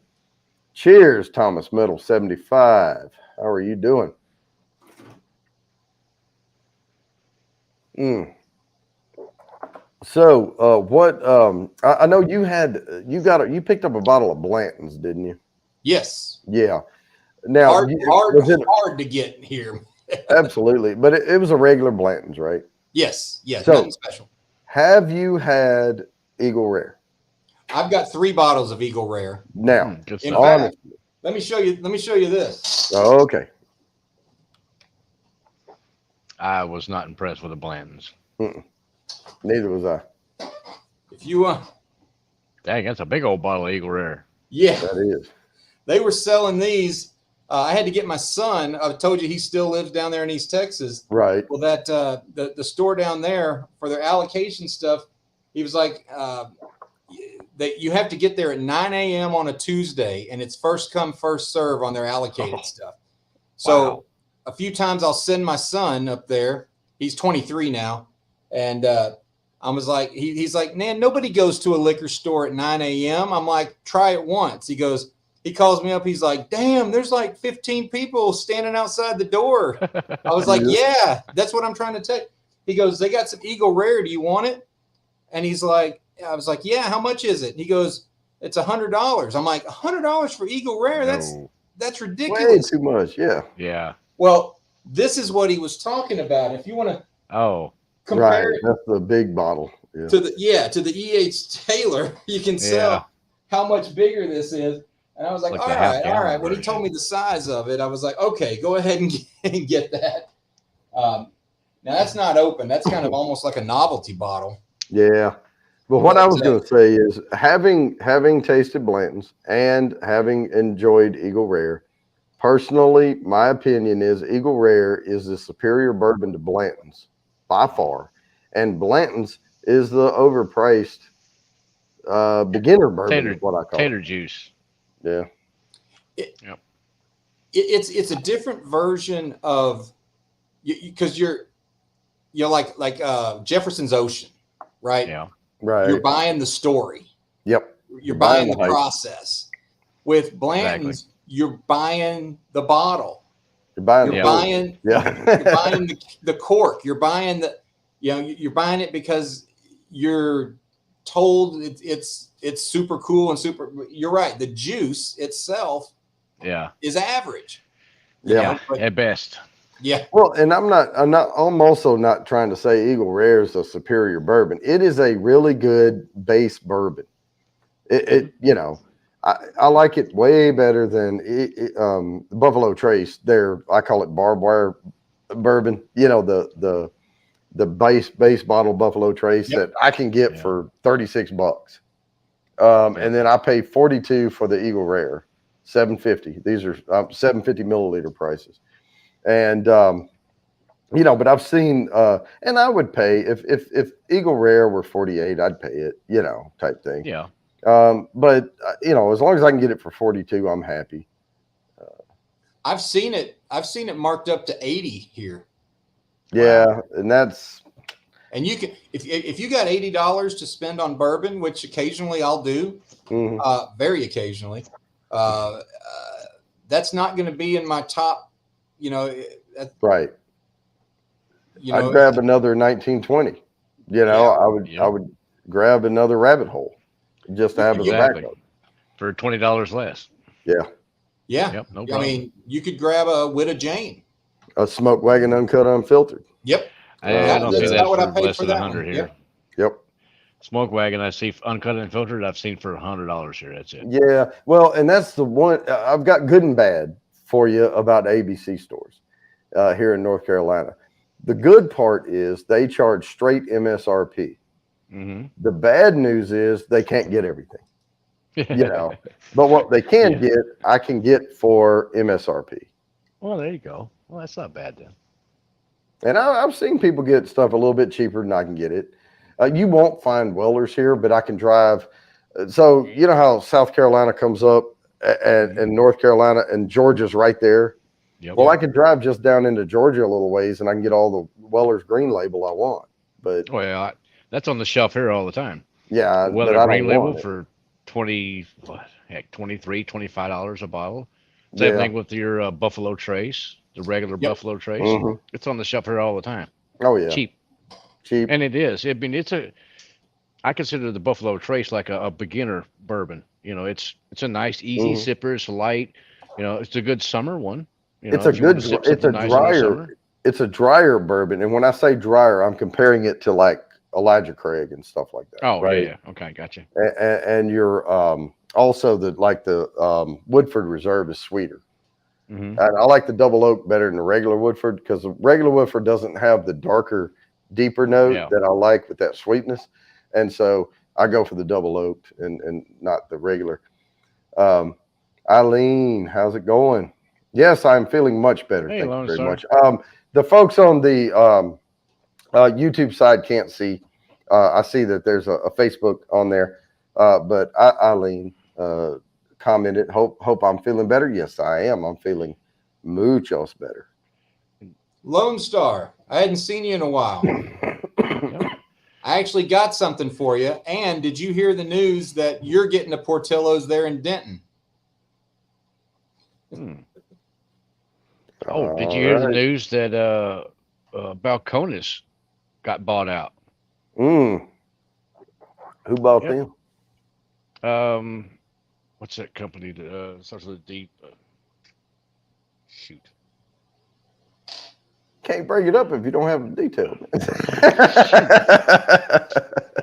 Cheers, Thomas Metal 75. How are you doing? So, what? I know you picked up a bottle of Blanton's, didn't you? Yes. Yeah. Now, hard to get here. Absolutely, but it was a regular Blanton's, right? Yes. So, nothing special. Have you had Eagle Rare? I've got 3 bottles of Eagle Rare. Now, in fact, let me show you this. Oh, okay. I was not impressed with the Blantons. Neither was I. If you dang, that's a big old bottle of Eagle Rare. Yeah, that is. They were selling these. I had to get my son. I told you he still lives down there in East Texas. Right. Well, that the store down there for their allocation stuff, he was like, that you have to get there at 9 a.m. on a Tuesday, and it's first come, first serve on their allocated stuff. So a few times I'll send my son up there. He's 23 now. And I was like, he's like, man, nobody goes to a liquor store at 9 a.m. I'm like, try it once. He calls me up. He's like, damn, there's like 15 people standing outside the door. I was like, yeah, that's what I'm trying to tell you. He goes, they got some Eagle Rare. Do you want it? And he's like, I was like, yeah, how much is it? He goes, it's $100. I'm like, $100 for Eagle Rare? That's ridiculous. Way too much. Yeah. Yeah. Well, this is what he was talking about. If you want to compare it, that's the big bottle. Yeah. To the E.H. Taylor, you can sell how much bigger this is. And I was like, all right. When he told me the size of it, I was like, okay, go ahead and get that. Now that's not open. That's kind of almost like a novelty bottle. Yeah. But what I was going to say is having tasted Blanton's and having enjoyed Eagle Rare, personally, my opinion is Eagle Rare is the superior bourbon to Blanton's by far. And Blanton's is the overpriced beginner bourbon, is what I call tater it. Juice. Yeah. It's a different version of, because you're like Jefferson's Ocean, right? Yeah. Right. You're buying the story. Yep. You're buying the process. With Blanton's, you're buying the bottle. You're buying you're buying the cork. You're buying you're buying it because you're told it's super cool and super. You're right. The juice itself, is average. At best. Yeah. Well, and I'm also not trying to say Eagle Rare is a superior bourbon. It is a really good base bourbon. I like it way better than Buffalo Trace. I call it barbed wire bourbon. The base bottle Buffalo Trace that I can get for $36. And then I pay $42 for the Eagle Rare, $7.50. These are $7.50 milliliter prices. And but I've seen and I would pay if Eagle Rare were $48, I'd pay it, type thing. Yeah. But as long as I can get it for $42, I'm happy. I've seen it marked up to $80 here. Yeah, and you can if you got $80 to spend on bourbon, which occasionally I'll do, very occasionally, that's not going to be in my top. Right. I'd grab another 1920. I would grab another Rabbit Hole just to have as a backup for $20 less. Yeah. Yeah. Yep, no I problem. mean, you could grab a Widow Jane. A smoke wagon, uncut, unfiltered. Yep. I don't see That's that about what I for paid less for than that 100 one. here. Yep. Yep. Smoke wagon, I see uncut and filtered. I've seen for $100 here. That's it. Yeah. Well, and that's the one I've got good and bad for you about ABC stores here in North Carolina. The good part is they charge straight MSRP. Mm-hmm. The bad news is they can't get everything, but what they can get, I can get for MSRP. Well, there you go. Well, that's not bad then. And I've seen people get stuff a little bit cheaper than I can get it. You won't find Wellers here, but I can drive. So you know how South Carolina comes up and North Carolina and Georgia's right there. Yep. Well, I could drive just down into Georgia a little ways and I can get all the Weller's green label I want. But Well, that's on the shelf here all the time. yeah, The but Weller I green don't label want it. for $23, $25 a bottle. Yeah. Same thing with your Buffalo Trace, the regular Buffalo Trace. Mhm. It's on the shelf here all the time. Oh yeah, Cheap. And it is. I mean, I consider the Buffalo Trace like a beginner bourbon. It's a nice, easy sipper. It's light. It's a good summer one. It's a good. It's a drier. It's a drier bourbon, and when I say drier, I'm comparing it to like Elijah Craig and stuff like that. Oh, right? yeah. Okay, gotcha. And you're also the Woodford Reserve is sweeter. Mm-hmm. And I like the double oak better than the regular Woodford because the regular Woodford doesn't have the darker, deeper note that I like with that sweetness. And so I go for the double oak and not the regular. Eileen, how's it going? Yes, I'm feeling much better. Hey, Thank you very sir. much. The folks on the YouTube side can't see. I see that there's a Facebook on there, but Eileen commented, hope I'm feeling better. Yes, I am. I'm feeling muchos better. Lone Star, I hadn't seen you in a while. I actually got something for you. And did you hear the news that you're getting the Portillo's there in Denton? Oh, did you hear the news that Balcones got bought out? Who bought them? What's that company that starts with a D? Shoot. Can't bring it up if you don't have the detail.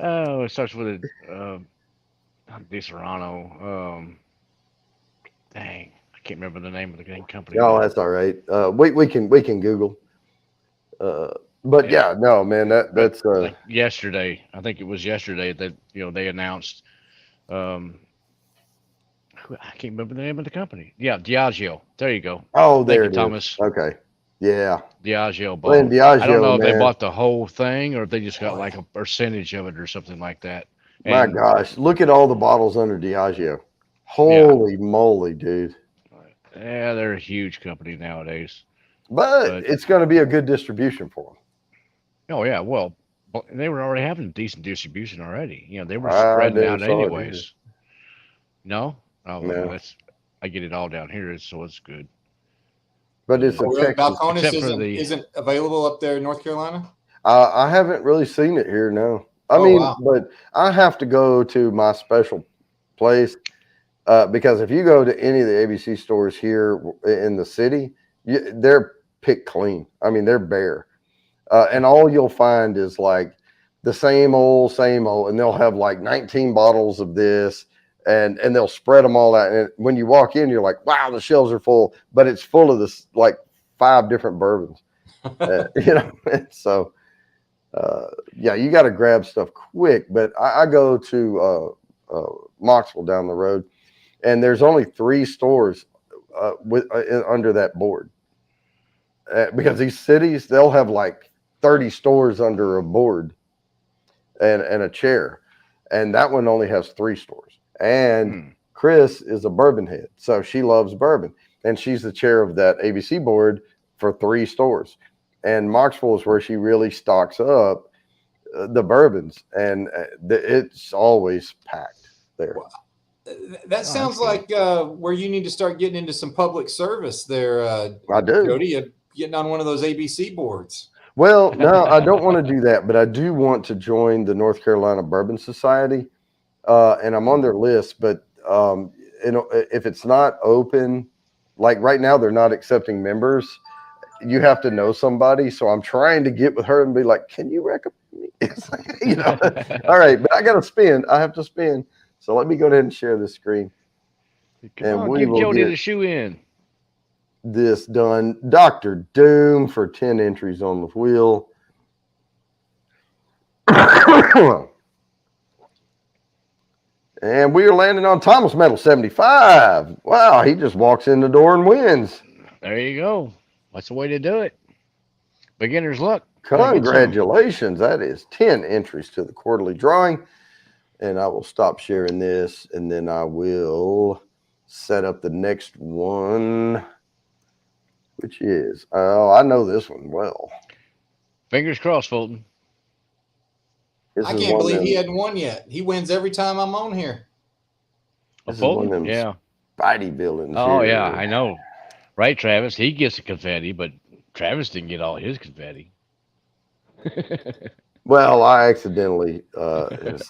Oh, it starts with a Di Serrano. Dang, I can't remember the name of the company. No, that's all right. We can Google. But yeah, no, man, that's like yesterday. I think it was yesterday that they announced. I can't remember the name of the company. Yeah, Diageo. There you go. Oh, there Thank you, it Thomas. is. Okay. Yeah. Diageo bought. Well, Diageo, I don't know if man, they bought the whole thing or if they just got like a percentage of it or something like that. My And gosh, look at all the bottles under Diageo. Holy moly, dude. yeah, they're a huge company nowadays. But it's going to be a good distribution for them. Oh yeah, well, they were already having decent distribution already. They were spreading out anyways. No, oh, No. Well, I get it all down here, so it's good. But it's a Texas. Balcones isn't available up there in North Carolina? I haven't really seen it here, no. I mean, but I have to go to my special place because if you go to any of the ABC stores here in the city, they're picked clean. I mean, they're bare. And all you'll find is like the same old, and they'll have like 19 bottles of this and they'll spread them all out. And when you walk in, you're like, wow, the shelves are full, but it's full of this like 5 different bourbons, so yeah, you got to grab stuff quick. But I go to Moxville down the road and there's only 3 stores under that board because these cities, they'll have like 30 stores under a board and a chair. And that one only has 3 stores. And Chris is a bourbon head. So she loves bourbon. And she's the chair of that ABC board for 3 stores. And Moxville is where she really stocks up the bourbons. And it's always packed there. Wow. That sounds like where you need to start getting into some public service there. I do. Jody, getting on one of those ABC boards. Well, no, I don't want to do that, but I do want to join the North Carolina Bourbon Society, and I'm on their list. But if it's not open, like right now they're not accepting members. You have to know somebody. So I'm trying to get with her and be like, can you recommend me? It's like, all right, but I got to spin. I have to spin. So let me go ahead and share this screen. Come on, give Jody the shoe in. This done. Dr. Doom for 10 entries on the wheel. And we are landing on Thomas Medal 75. Wow, he just walks in the door and wins. There you go. That's the way to do it. Beginner's luck. Congratulations. That is 10 entries to the quarterly drawing. And I will stop sharing this, and then I will set up the next one, which is, oh, I know this one well. Fingers crossed, Fulton. I can't believe he hadn't won yet. He wins every time I'm on here. Fulton? Yeah. Spidey villains. Oh, yeah, I know. Right, Travis? He gets the confetti, but Travis didn't get all his confetti. Well, I accidentally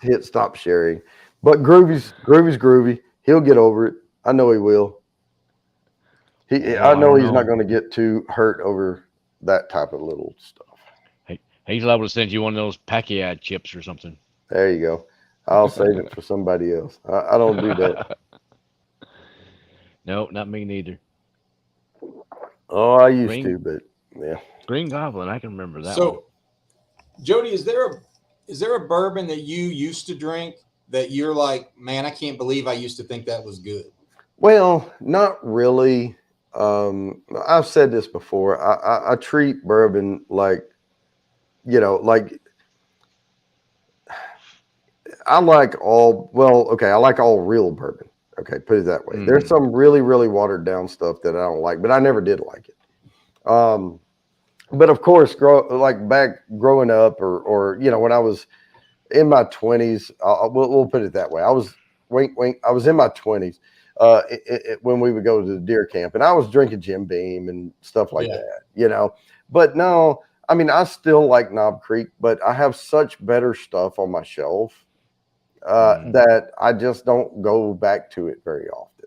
hit stop sharing. But Groovy's groovy. He'll get over it. I know he will. I know he's not going to get too hurt over that type of little stuff. He's liable to send you one of those Pacquiao chips or something. There you go. I'll save it for somebody else. I don't do that. No, not me neither. Oh, I used to, but yeah. Green Goblin, I can remember that one. So, Jody, is there a bourbon that you used to drink that you're like, man, I can't believe I used to think that was good? Well, not really. I've said this before. I treat bourbon like, like I like all real bourbon. Okay, put it that way. There's some really, really watered down stuff that I don't like, but I never did like it. But of course, back growing up or when I was in my 20s, we'll put it that way. I was I was in my 20s when we would go to the deer camp, and I was drinking Jim Beam and stuff like that, But no, I mean, I still like Knob Creek, but I have such better stuff on my shelf that I just don't go back to it very often.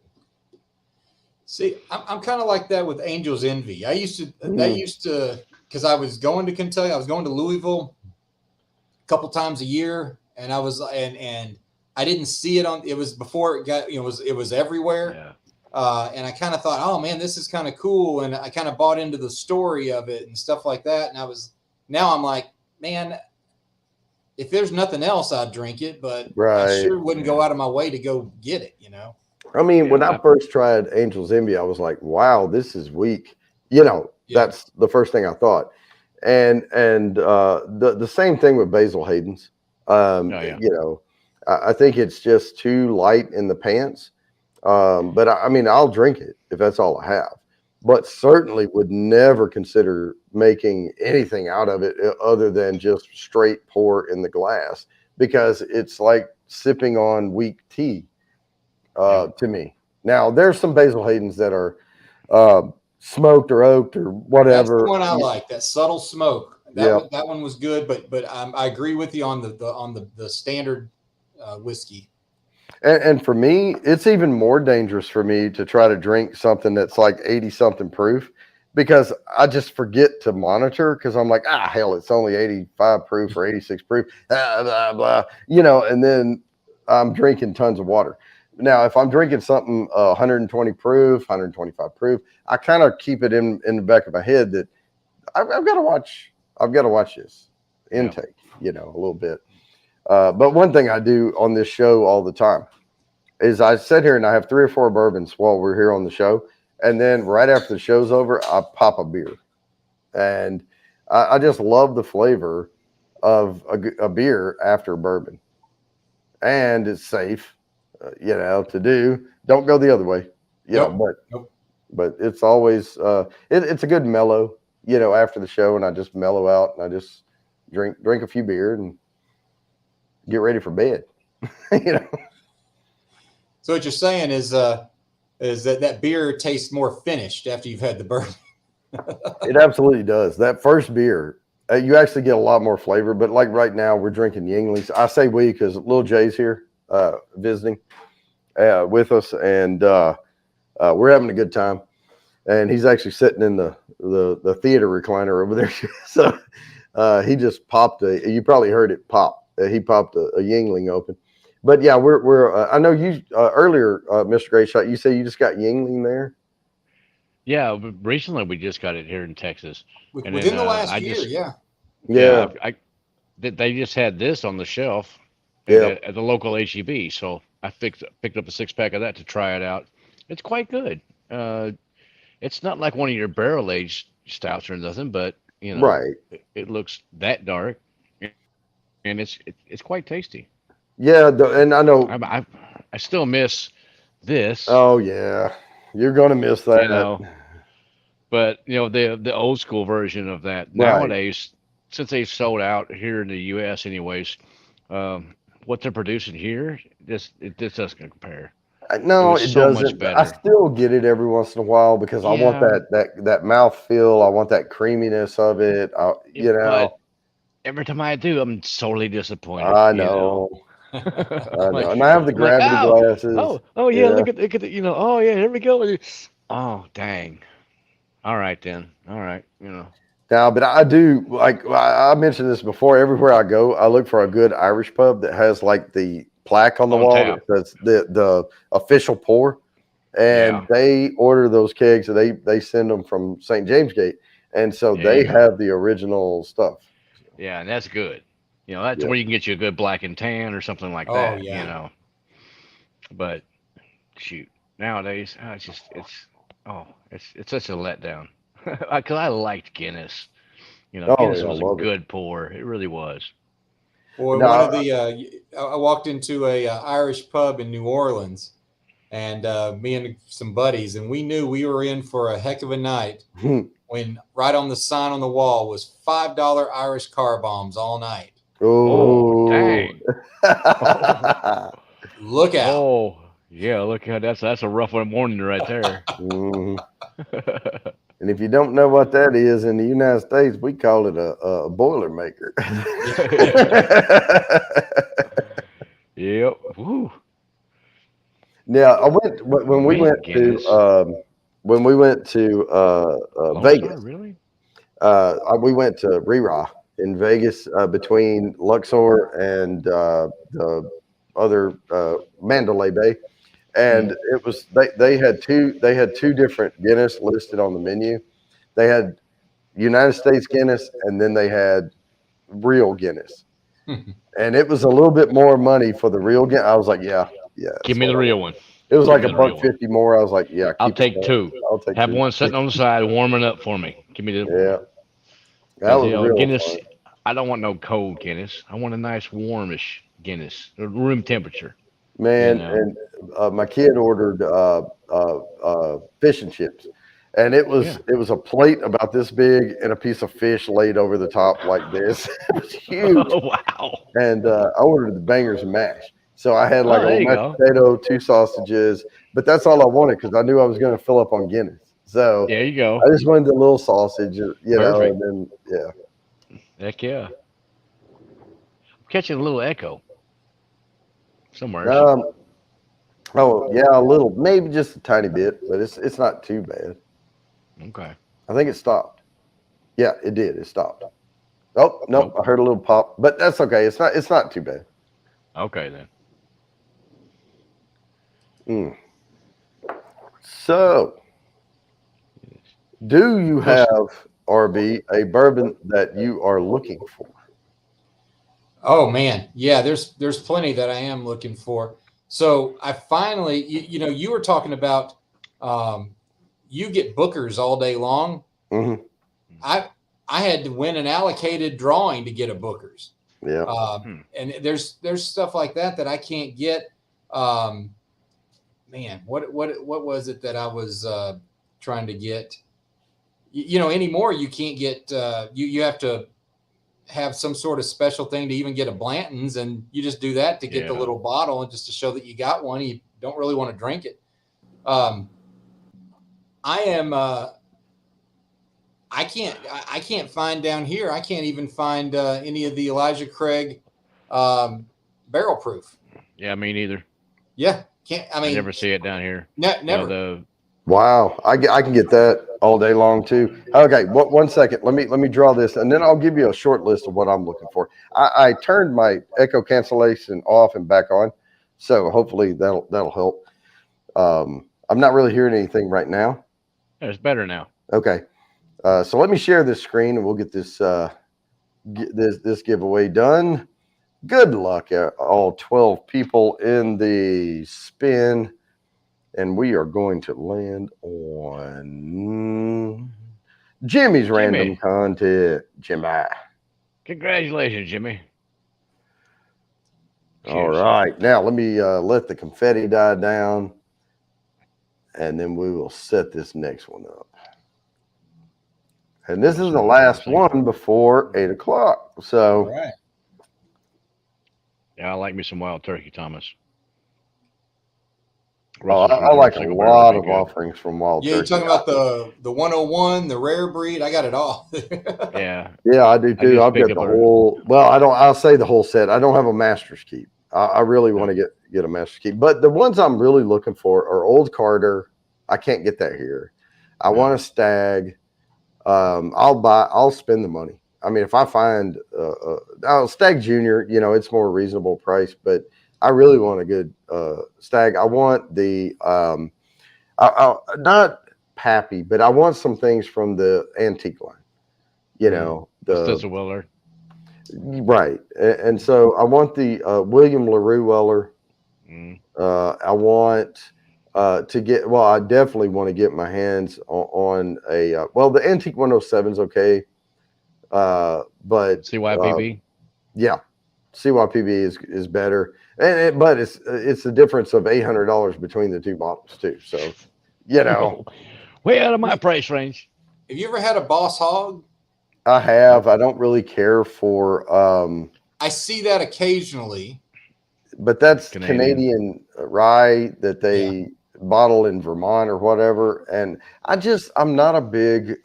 See, I'm kind of like that with Angel's Envy. That used to, because I was going to Kentucky, I was going to Louisville a couple times a year, and I was, and I didn't see it it was before it got, it was everywhere. Yeah. And I kind of thought, oh man, this is kind of cool. And I kind of bought into the story of it and stuff like that. And now I'm like, man, if there's nothing else, I'd drink it, but I sure wouldn't go out of my way to go get it, I mean, when I first tried Angel's Envy, I was like, wow, this is weak. That's the first thing I thought. And the same thing with Basil Hayden's. I think it's just too light in the pants. But I mean, I'll drink it if that's all I have, but certainly would never consider making anything out of it other than just straight pour in the glass, because it's like sipping on weak tea to me. Now, there's some Basil Hayden's that are smoked or oaked or whatever. That's the one I like, that subtle smoke. That one was good, but I agree with you on the standard whiskey. And for me, it's even more dangerous for me to try to drink something that's like 80-something proof, because I just forget to monitor, because I'm like, hell, it's only 85 proof or 86 proof, blah, blah, and then I'm drinking tons of water. Now, if I'm drinking something 120 proof, 125 proof, I kind of keep it in the back of my head that I've got to watch this intake, a little bit. But one thing I do on this show all the time is I sit here and I have 3 or 4 bourbons while we're here on the show. And then right after the show's over, I pop a beer. And I just love the flavor of a beer after bourbon. And it's safe, to do. Don't go the other way, but it's always, it's a good mellow, after the show, and I just mellow out and I just drink a few beer and get ready for bed. So what you're saying is that beer tastes more finished after you've had the bourbon. It absolutely does. That first beer, you actually get a lot more flavor. But like right now, we're drinking Yingley's. I say we because Lil Jay's here visiting with us, and we're having a good time. and he's actually sitting in the theater recliner over there. So he just popped you probably heard it pop. He popped a Yingling open. But yeah, we're I know you earlier, Mr. Great Shot, you say you just got Yingling there. Yeah, recently we just got it here in Texas, and Within then the last I year, just yeah. yeah, they just had this on the shelf Yeah. at the local HEB, so I picked up a 6 pack of that to try it out. It's quite good. It's not like one of your barrel aged stouts or nothing, but Right. it looks that dark, and it's quite tasty. Yeah, and I know. I still miss this, Oh yeah, you're gonna miss you that. know, but the old school version of that Right. nowadays, since they've sold out here in the U.S. anyways, what they're producing here, this doesn't compare. It No, was it so much doesn't. I better. still get it every once in a while because I want Yeah, that mouth feel. I want that creaminess of it. but every time I do, I'm sorely disappointed. I know, I'm I know, like, and I have the I'm like, gravity glasses. oh yeah, Yeah. look at the, oh yeah, here we go. Oh dang. All right then. All right. Now, but I do like I mentioned this before. Everywhere I go, I look for a good Irish pub that has like the plaque on the On wall that tap. says the official pour. Yeah. And they order those kegs. And they send them from St. James Gate, and so There you they go. have the original stuff. Yeah, and that's good. That's Yeah. where you can get you a good black and tan or something like Oh that. yeah. But shoot, nowadays, it's such a letdown. Because I liked Guinness. Oh Guinness yeah, I was a love it. good pour. It really was. Boy, one of No, the I walked into a Irish pub in New Orleans, and me and some buddies, and we knew we were in for a heck of a night when right on the sign on the wall was $5 Irish car bombs all night. Oh, oh, dang. Oh, Look out! oh, yeah. Look how that's a rough one morning right there. Mhm. And if you don't know what that is in the United States, we call it a boiler maker. Yep. Woo. Now, I went when we Man, went to Guinness. Lone Star, Vegas. really? We went to Rira in Vegas between Luxor and the other Mandalay Bay, and it was they had two different Guinness listed on the menu. They had United States Guinness, and then they had real Guinness, and it was a little bit more money for the real Guinness. I was like, yeah, Give that's me what the I real want. one. It was Give like me a the buck real one. 50 more. I was like, yeah, I'll keep it take going. two. I'll take Have two. one sitting on the side warming up for me. Give me the Yeah, that because was real Guinness. fun, I don't want no cold Guinness. I want a nice warmish Guinness, room temperature. You man. know. And my kid ordered fish and chips, and Yeah. it was a plate about this big and a piece of fish laid over the top like this. It was huge. Oh wow. And I ordered the bangers and mash. So I had like Oh, a there little you mashed go. potato, two sausages, but that's all I wanted because I knew I was going to fill up on Guinness. So There you go. I just wanted the little sausage, Perfect. and then yeah. Heck yeah. I'm catching a little echo somewhere. Um, oh yeah, a little, maybe just a tiny bit, but it's not too bad. Okay. I think it stopped. Yeah, it did. It stopped. Oh nope, Nope. I heard a little pop, but that's okay. It's not too bad. Okay then. Mm. So, do you No, have RB a bourbon that you are looking for? Oh man, yeah. There's plenty that I am looking for. So I finally, you were talking about, um, you get bookers all day long. Hmm. I had to win an allocated drawing to get a bookers. Yeah. And there's stuff like that I can't get. Um, Man, what was it that I was trying to get? Anymore you can't get. You have to have some sort of special thing to even get a Blanton's, and you just do that to get the Yeah. little bottle and just to show that you got one. You don't really want to drink it. I am. I can't find down here. I can't even find any of the Elijah Craig barrel proof. Yeah, me neither. Yeah, can't. I I mean, never see it down here. never. Wow, I can get that all day long too. Okay, one second. Let me draw this, and then I'll give you a short list of what I'm looking for. I turned my echo cancellation off and back on, so hopefully that'll help. I'm not really hearing anything right now. It's better now. Okay, so let me share this screen, and we'll get this giveaway done. Good luck, all 12 people in the spin. And we are going to land on Jimmy's random content. Jimmy. Congratulations, Jimmy. All right. Now let me let the confetti die down. And then we will set this next one up. And this is the last one before 8 o'clock. So, all right. Yeah, I like me some wild turkey, Thomas. I like a lot of offerings from Wild Turkey. You're talking about the 101, the rare breed. I got it all. Yeah, I do too. I've got the whole. Well, I'll say the whole set. I don't have a master's keep. I really want to get a master's keep. But the ones I'm really looking for are Old Carter. I can't get that here. I want a stag. I'll spend the money. I mean, if I find Stag Junior, it's more reasonable price, but I really want a good stag. I want the not Pappy, but I want some things from the antique line. The Weller. Right, and so I want the William LaRue Weller. I want to get. Well, I definitely want to get my hands on a. The antique 107 is okay, but CYPB. CYPB is better, but it's the difference of $800 between the two models too. So, way out of my price range. Have you ever had a Boss Hog? I have. I don't really care for. I see that occasionally, but that's Canadian rye that they bottle in Vermont or whatever, and I'm not a big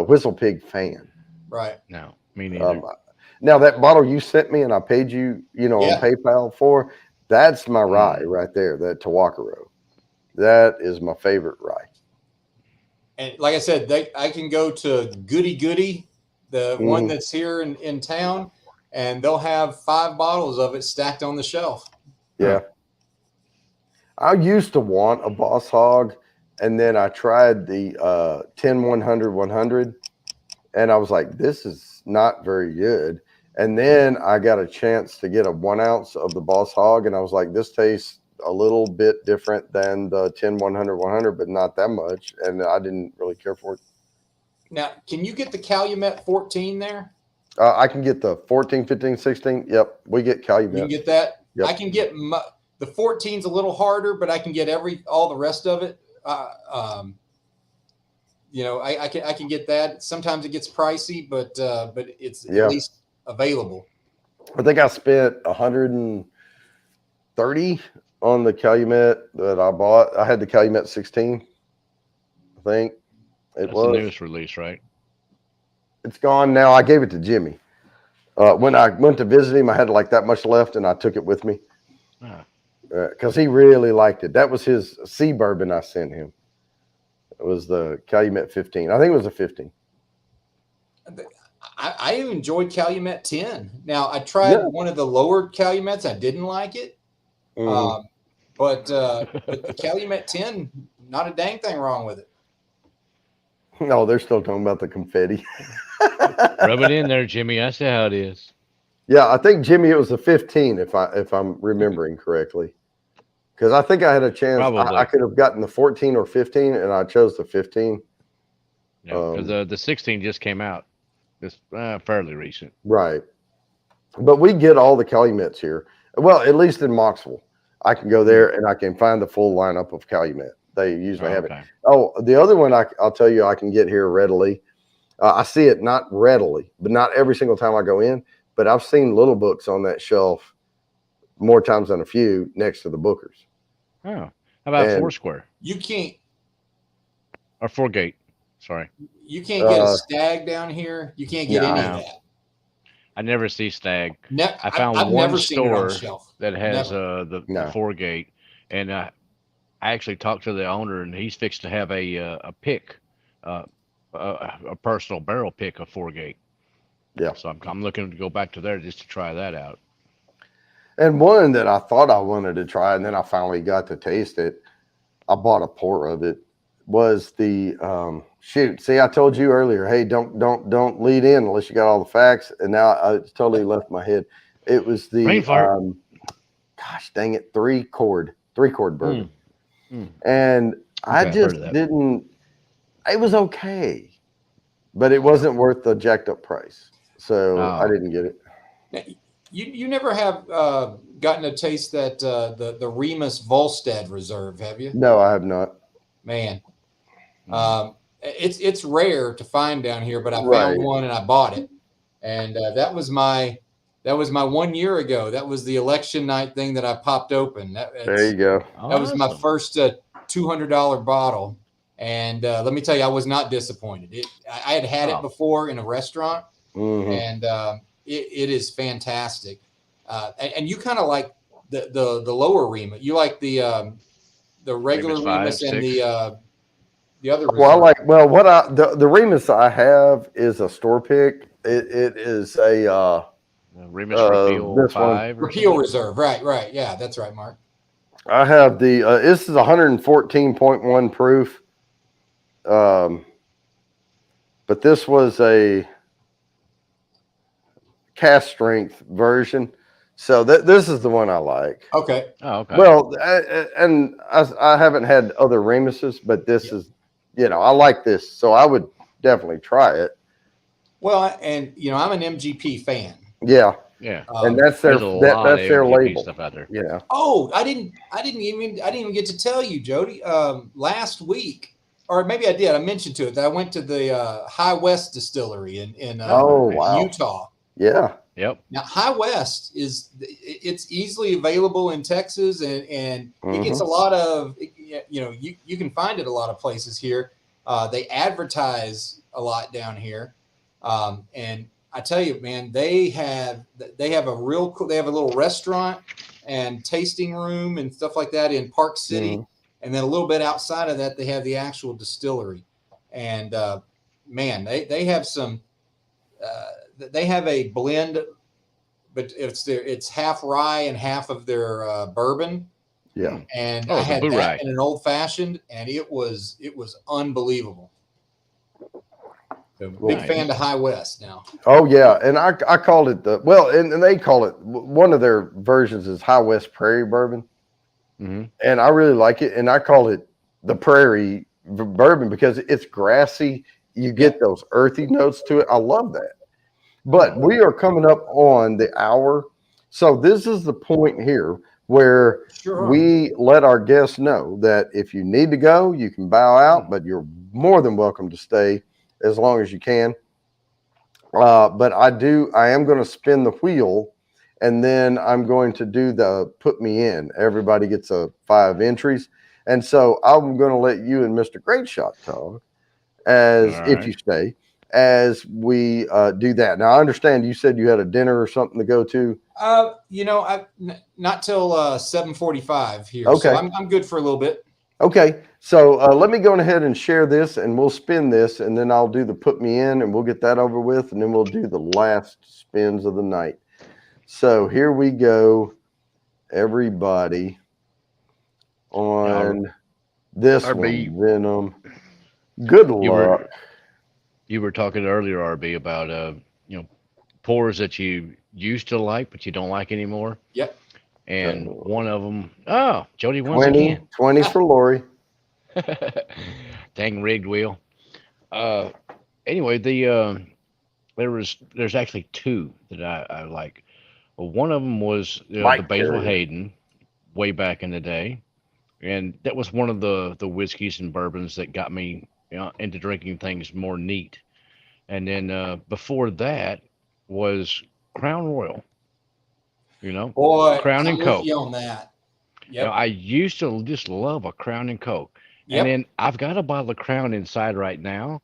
Whistle Pig fan. Right. No, me neither. Now that bottle you sent me and I paid you, on PayPal for, that's my rye right there, that Tawakaro. That is my favorite rye. And like I said, I can go to Goody Goody, the one that's here in town, and they'll have 5 bottles of it stacked on the shelf. Yeah. I used to want a Boss Hog, and then I tried the 10 100 100, and I was like, this is not very good. And then I got a chance to get a 1 ounce of the Boss Hog, and I was like, this tastes a little bit different than the 10 100 100, but not that much, and I didn't really care for it. Now, can you get the Calumet 14 there? I can get the 14, 15, 16. Yep, we get Calumet. You can get that? Yep. I can get the 14's a little harder, but I can get all the rest of it. I can get that. Sometimes it gets pricey, but it's at least available. I think I spent $130 on the Calumet that I bought. I had the Calumet 16. I think That's the newest release, right? It's gone now. I gave it to Jimmy. When I went to visit him, I had like that much left, and I took it with me because he really liked it. That was his sea bourbon I sent him. It was the Calumet 15. I think it was a 15. I enjoyed Calumet 10. Now, I tried one of the lower Calumets. I didn't like it. But the Calumet 10, not a dang thing wrong with it. No, they're still talking about the confetti. Rub it in there, Jimmy. I see how it is. Yeah, I think Jimmy, it was a 15 if I'm remembering correctly, because I think I had a chance. I could have gotten the 14 or 15, and I chose the 15. Yeah, because the 16 just came out. It's fairly recent, right? But we get all the Calumets here. Well, at least in Moxville, I can go there and I can find the full lineup of Calumet. They usually have it. Oh, the other one I'll tell you I can get here readily. I see it not readily, but not every single time I go in. But I've seen little books on that shelf more times than a few next to the Bookers. Oh, how about Foursquare? You can't. Or Fourgate. Sorry. You can't get a Stag down here. You can't get any of that. I never see Stag. I've found one never store seen it on the shelf. that has the Fourgate, and I I actually talked to the owner, and he's fixed to have a pick, uh, a personal barrel pick, a 4 gate. Yeah. So I'm looking to go back to there just to try that out. And one that I thought I wanted to try, and then I finally got to taste it. I bought a pour of it. Was the shoot? See, I told you earlier. Hey, don't lead in unless you got all the facts. And now it's totally left my head. It was the gosh dang it, three chord bourbon, and I just didn't. It was okay, but it wasn't worth the jacked up price, so I didn't get it. Now, you never have gotten to taste that the Remus Volstead Reserve, have you? No, I have not. Man, it's rare to find down here, but I found one and I bought it, and that was my 1 year ago. That was the election night thing that I popped open. There you go. That was my first $200 bottle, and let me tell you, I was not disappointed. I had it before in a restaurant, and it is fantastic. And you kind of like the lower Remus. You like the regular Remus and the other. Well, I like the Remus I have is a store pick. It is a Remus Repeal 5 Repeal Reserve. Right. Yeah, that's right, Mark. I have the this is 114.1 proof. But this was a cast strength version. So this is the one I like. Okay. Oh, okay. Well, and I haven't had other Remuses, but this is, I like this, so I would definitely try it. Well, and I'm an MGP fan. Yeah. Yeah. And that's their label. Stuff out there. Yeah. Oh, I didn't even get to tell you, Jody. Last week, or maybe I did. I mentioned to it that I went to the High West Distillery in Utah. Yeah. Yep. Now, High West it's easily available in Texas, and it gets a lot of, you can find it a lot of places here. They advertise a lot down here, and I tell you, man, they have a real cool. They have a little restaurant and tasting room and stuff like that in Park City, and then a little bit outside of that, they have the actual distillery, and man, they have some. They have a blend, but it's half rye and half of their bourbon. Yeah, and I had that in an old fashioned, and it was unbelievable. So big fan to High West now. Oh yeah, and I called it and they call it, one of their versions is High West Prairie Bourbon, and I really like it, and I call it the Prairie Bourbon because it's grassy. You get those earthy notes to it. I love that. But we are coming up on the hour. So this is the point here where we let our guests know that if you need to go, you can bow out, but you're more than welcome to stay as long as you can. But I am going to spin the wheel, and then I'm going to do the put me in. Everybody gets 5 entries. And so I'm going to let you and Mr. Great Shot talk if you stay. As we do that. Now, I understand you said you had a dinner or something to go to. Not till 7:45 here. Okay. So I'm good for a little bit. Okay. So let me go ahead and share this, and we'll spin this, and then I'll do the put me in, and we'll get that over with, and then we'll do the last spins of the night. So here we go, everybody, on this one, Venom. Good luck. You were talking earlier, RB, about pours that you used to like but you don't like anymore. Yep. And one of them, Jody wins 20, again. 20s for Lori. Dang rigged wheel. Anyway, there's actually 2 that I like. Well, one of them was the Basil Hayden, way back in the day, and that was one of the whiskeys and bourbons that got me into drinking things more neat. And then before that was Crown Royal. Boy, Crown and Coke. On that. Yep. I used to just love a Crown and Coke. Yep. And then I've got a bottle of Crown inside right now,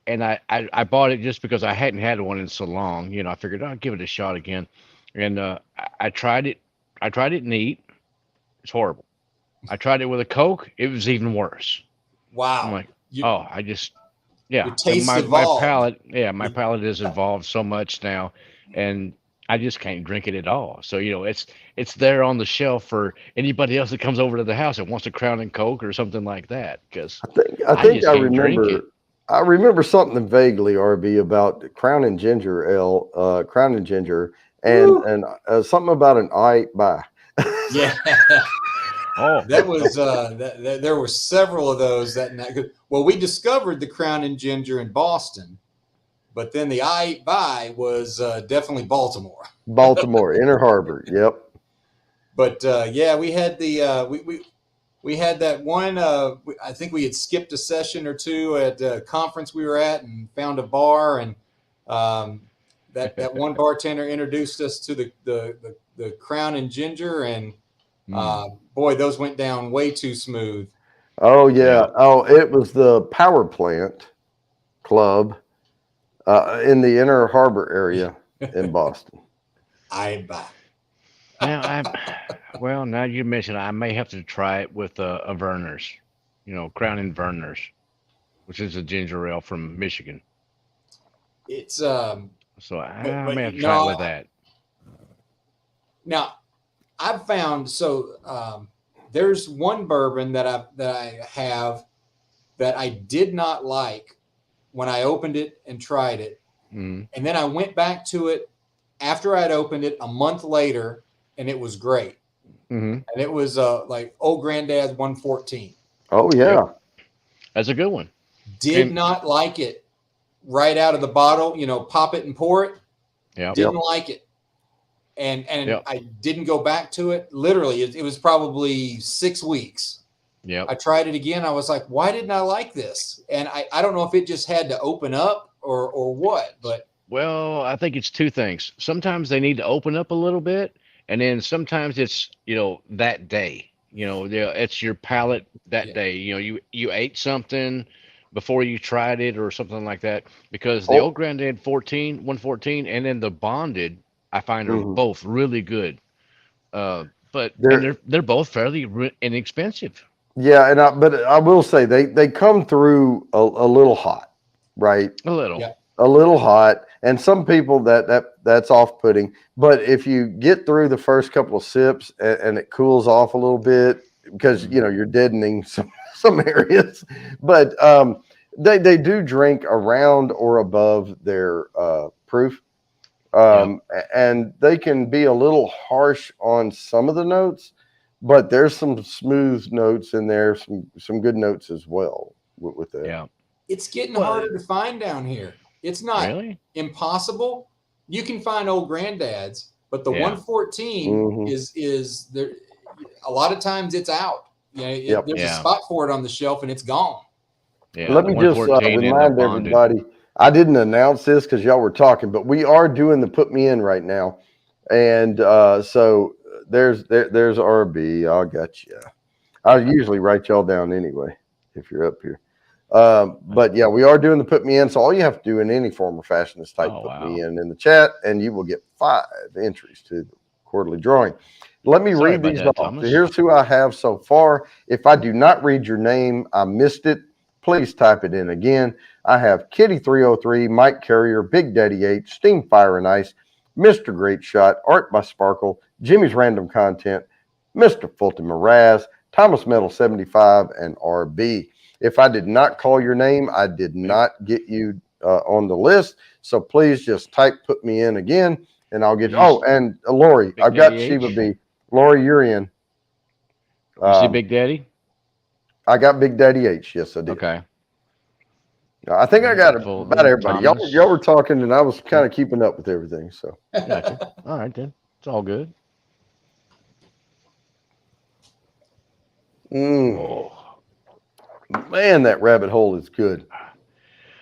and I bought it just because I hadn't had one in so long. I figured I'll give it a shot again, and I tried it. I tried it neat. It's horrible. I tried it with a Coke. It was even worse. I'm Wow. like, You, oh, I just, yeah. your taste My evolved. palate, yeah, my palate has evolved so much now, and I just can't drink it at all. So it's there on the shelf for anybody else that comes over to the house and wants a Crown and Coke or something like that, because I I think just can't drink it. I remember something vaguely, RB, about Crown and Ginger Ale, Crown and Ginger, and Woo. something about an eye by. Yeah. Oh, That was there were several of those that night. Well, we discovered the Crown and Ginger in Boston, but then the I by was definitely Baltimore. Baltimore, Inner Harbor. Yep. But yeah, we had the we had that one. I think we had skipped a session or two at a conference we were at and found a bar, and that one bartender introduced us to the Crown and Ginger, and boy, those went down way too smooth. Oh yeah. yeah. Oh, it was the Power Plant Club in the Inner Harbor area in Boston. I buy. Now well, now you mentioned, I may have to try it with a Verner's, Crown and Verner's, which is a ginger ale from Michigan. It's So but I may have to try it with that. Now I've found there's one bourbon that I have that I did not like when I opened it and tried it, and then I went back to it after I'd opened it a month later, and it was great. And it was like Old Granddad's 114. Oh yeah. Yep. That's a good one. Did not like it right out of the bottle. Pop it and pour it. Yeah. Didn't like it. And I didn't go back to it. Literally, it was probably 6 weeks. Yeah. I tried it again. I was like, why didn't I like this? And I don't know if it just had to open up or what, but. Well, I think it's two things. Sometimes they need to open up a little bit, and then sometimes it's, that day. It's your palate that day. You ate something before you tried it or something like that, because the Old Granddad 114, and then the Bonded, I find are both really good. But they're both fairly inexpensive. Yeah, but I will say they come through a little hot, right? A little. Yeah. A little hot, and some people that's off-putting. But if you get through the first couple of sips and it cools off a little bit, because you're deadening some areas, but they do drink around or above their proof, and they can be a little harsh on some of the notes, but there's some smooth notes in there, some good notes as well with that. Yeah, it's getting harder to find down here. It's not impossible. You can find Old Granddads, but the 114 is there. A lot of times it's out. There's a spot for it on the shelf and it's gone. Yeah. Let me just remind everybody. I didn't announce this because y'all were talking, but we are doing the Put Me In right now, and so there's RB. I got you. I usually write y'all down anyway if you're up here. But yeah, we are doing the Put Me In. So all you have to do in any form or fashion is type Put Me In the chat, and you will get 5 entries to the quarterly drawing. Let me read these off. So here's who I have so far. If I do not read your name, I missed it. Please type it in again. I have Kitty 303, Mike Carrier, Big Daddy H, Steam Fire and Ice, Mr. Great Shot, Art by Sparkle, Jimmy's Random Content, Mr. Fulton Mraz, Thomas Metal 75, and RB. If I did not call your name, I did not get you on the list. So please just type Put Me In again, and I'll get you. Oh, and Lori, I've got Shiva B. Lori, you're in. You see Big Daddy? I got Big Daddy H. Yes, I did. Okay. I think I got about everybody. Y'all were talking, and I was kind of keeping up with everything. So. Gotcha. All right, then. It's all good. Oh. Man, that rabbit hole is good.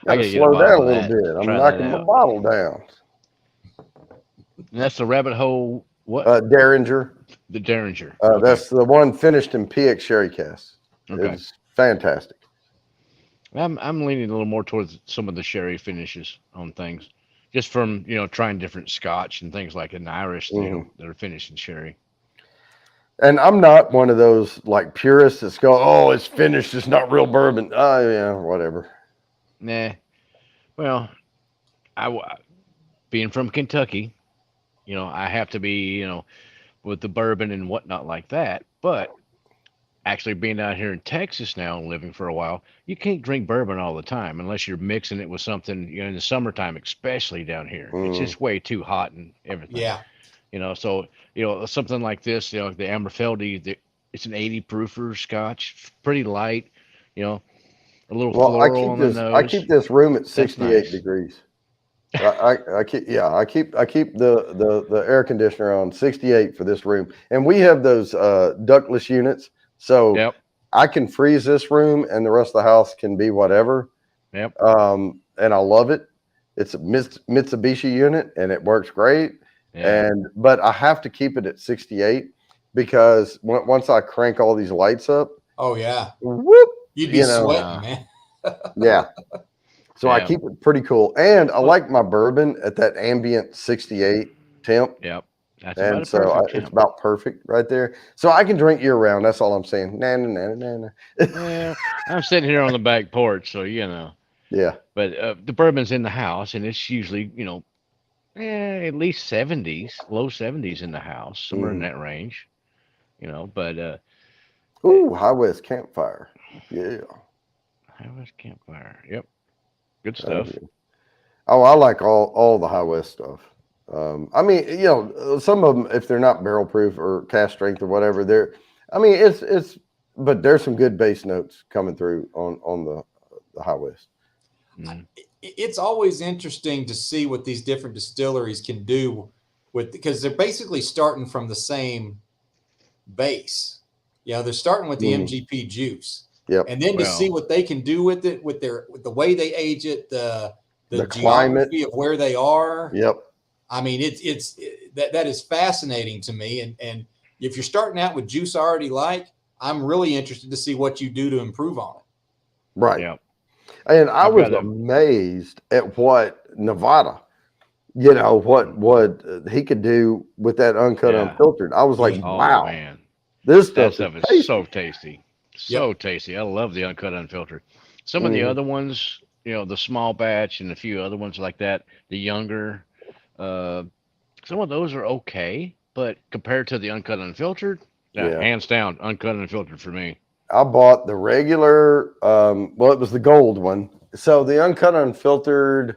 I gotta slow down a little bit. I'm knocking my bottle down. And that's the rabbit hole. What? Derringer. The Derringer. That's the one finished in PX Sherry Cask. Okay. It's fantastic. I'm leaning a little more towards some of the sherry finishes on things, just from trying different Scotch and things like an Irish that are finished in sherry. And I'm not one of those like purists that's go, oh, it's finished, it's not real bourbon. Oh yeah, whatever. Nah. Well, I being from Kentucky, I have to be, with the bourbon and whatnot like that. But actually being out here in Texas now and living for a while, you can't drink bourbon all the time unless you're mixing it with something, in the summertime, especially down here. It's Mm. just way too hot and everything. Yeah. So, something like this, the Amberfeldy, it's an 80 proofer scotch, pretty light, you know, a little Well, floral on the I nose. keep this room at That's 68 nice. degrees. I keep the air conditioner on 68 for this room, and we have those ductless units, so Yep. I can freeze this room, and the rest of the house can be whatever. Yep. And I love it. It's a Mitsubishi unit, and it works great. Yeah. But I have to keep it at 68 because once I crank all these lights up, Oh yeah. whoop, You'd be sweating, man. yeah. So I Yeah. keep it pretty cool, and I like my bourbon at that ambient 68 temp. Yep. That's about And a so perfect it's temp. about perfect right there. So I can drink year round. That's all I'm saying. Nah, nah, nah, nah, nah. Well, I'm sitting here on the back porch, so Yeah. But the bourbon's in the house, and it's usually at least 70s, low 70s in the house, somewhere in that range. But Ooh, High West Campfire. Yeah. High West Campfire. Yep, good Oh, stuff. yeah. Oh, I like all the High West stuff. I mean, some of them, if they're not barrel proof or cast strength or whatever, but there's some good bass notes coming through on the High West. Mm. It's always interesting to see what these different distilleries can do because they're basically starting from the same base. They're starting with the MGP juice. Yep. And then to see what they can do with it, with the way they age it, the geography of where they are. Yep. I mean, that is fascinating to me. And if you're starting out with juice I already like, I'm really interested to see what you do to improve on it. Right. Yep. And I was amazed at what Nevada, what he could do with that uncut unfiltered. I was like, wow, man, this stuff is is so tasty. So tasty. I love the uncut unfiltered. Some of the other ones, the small batch and a few other ones like that, the younger, some of those are okay, but compared to the uncut unfiltered, hands down, uncut unfiltered for me. I bought the regular, it was the gold one. So the uncut unfiltered,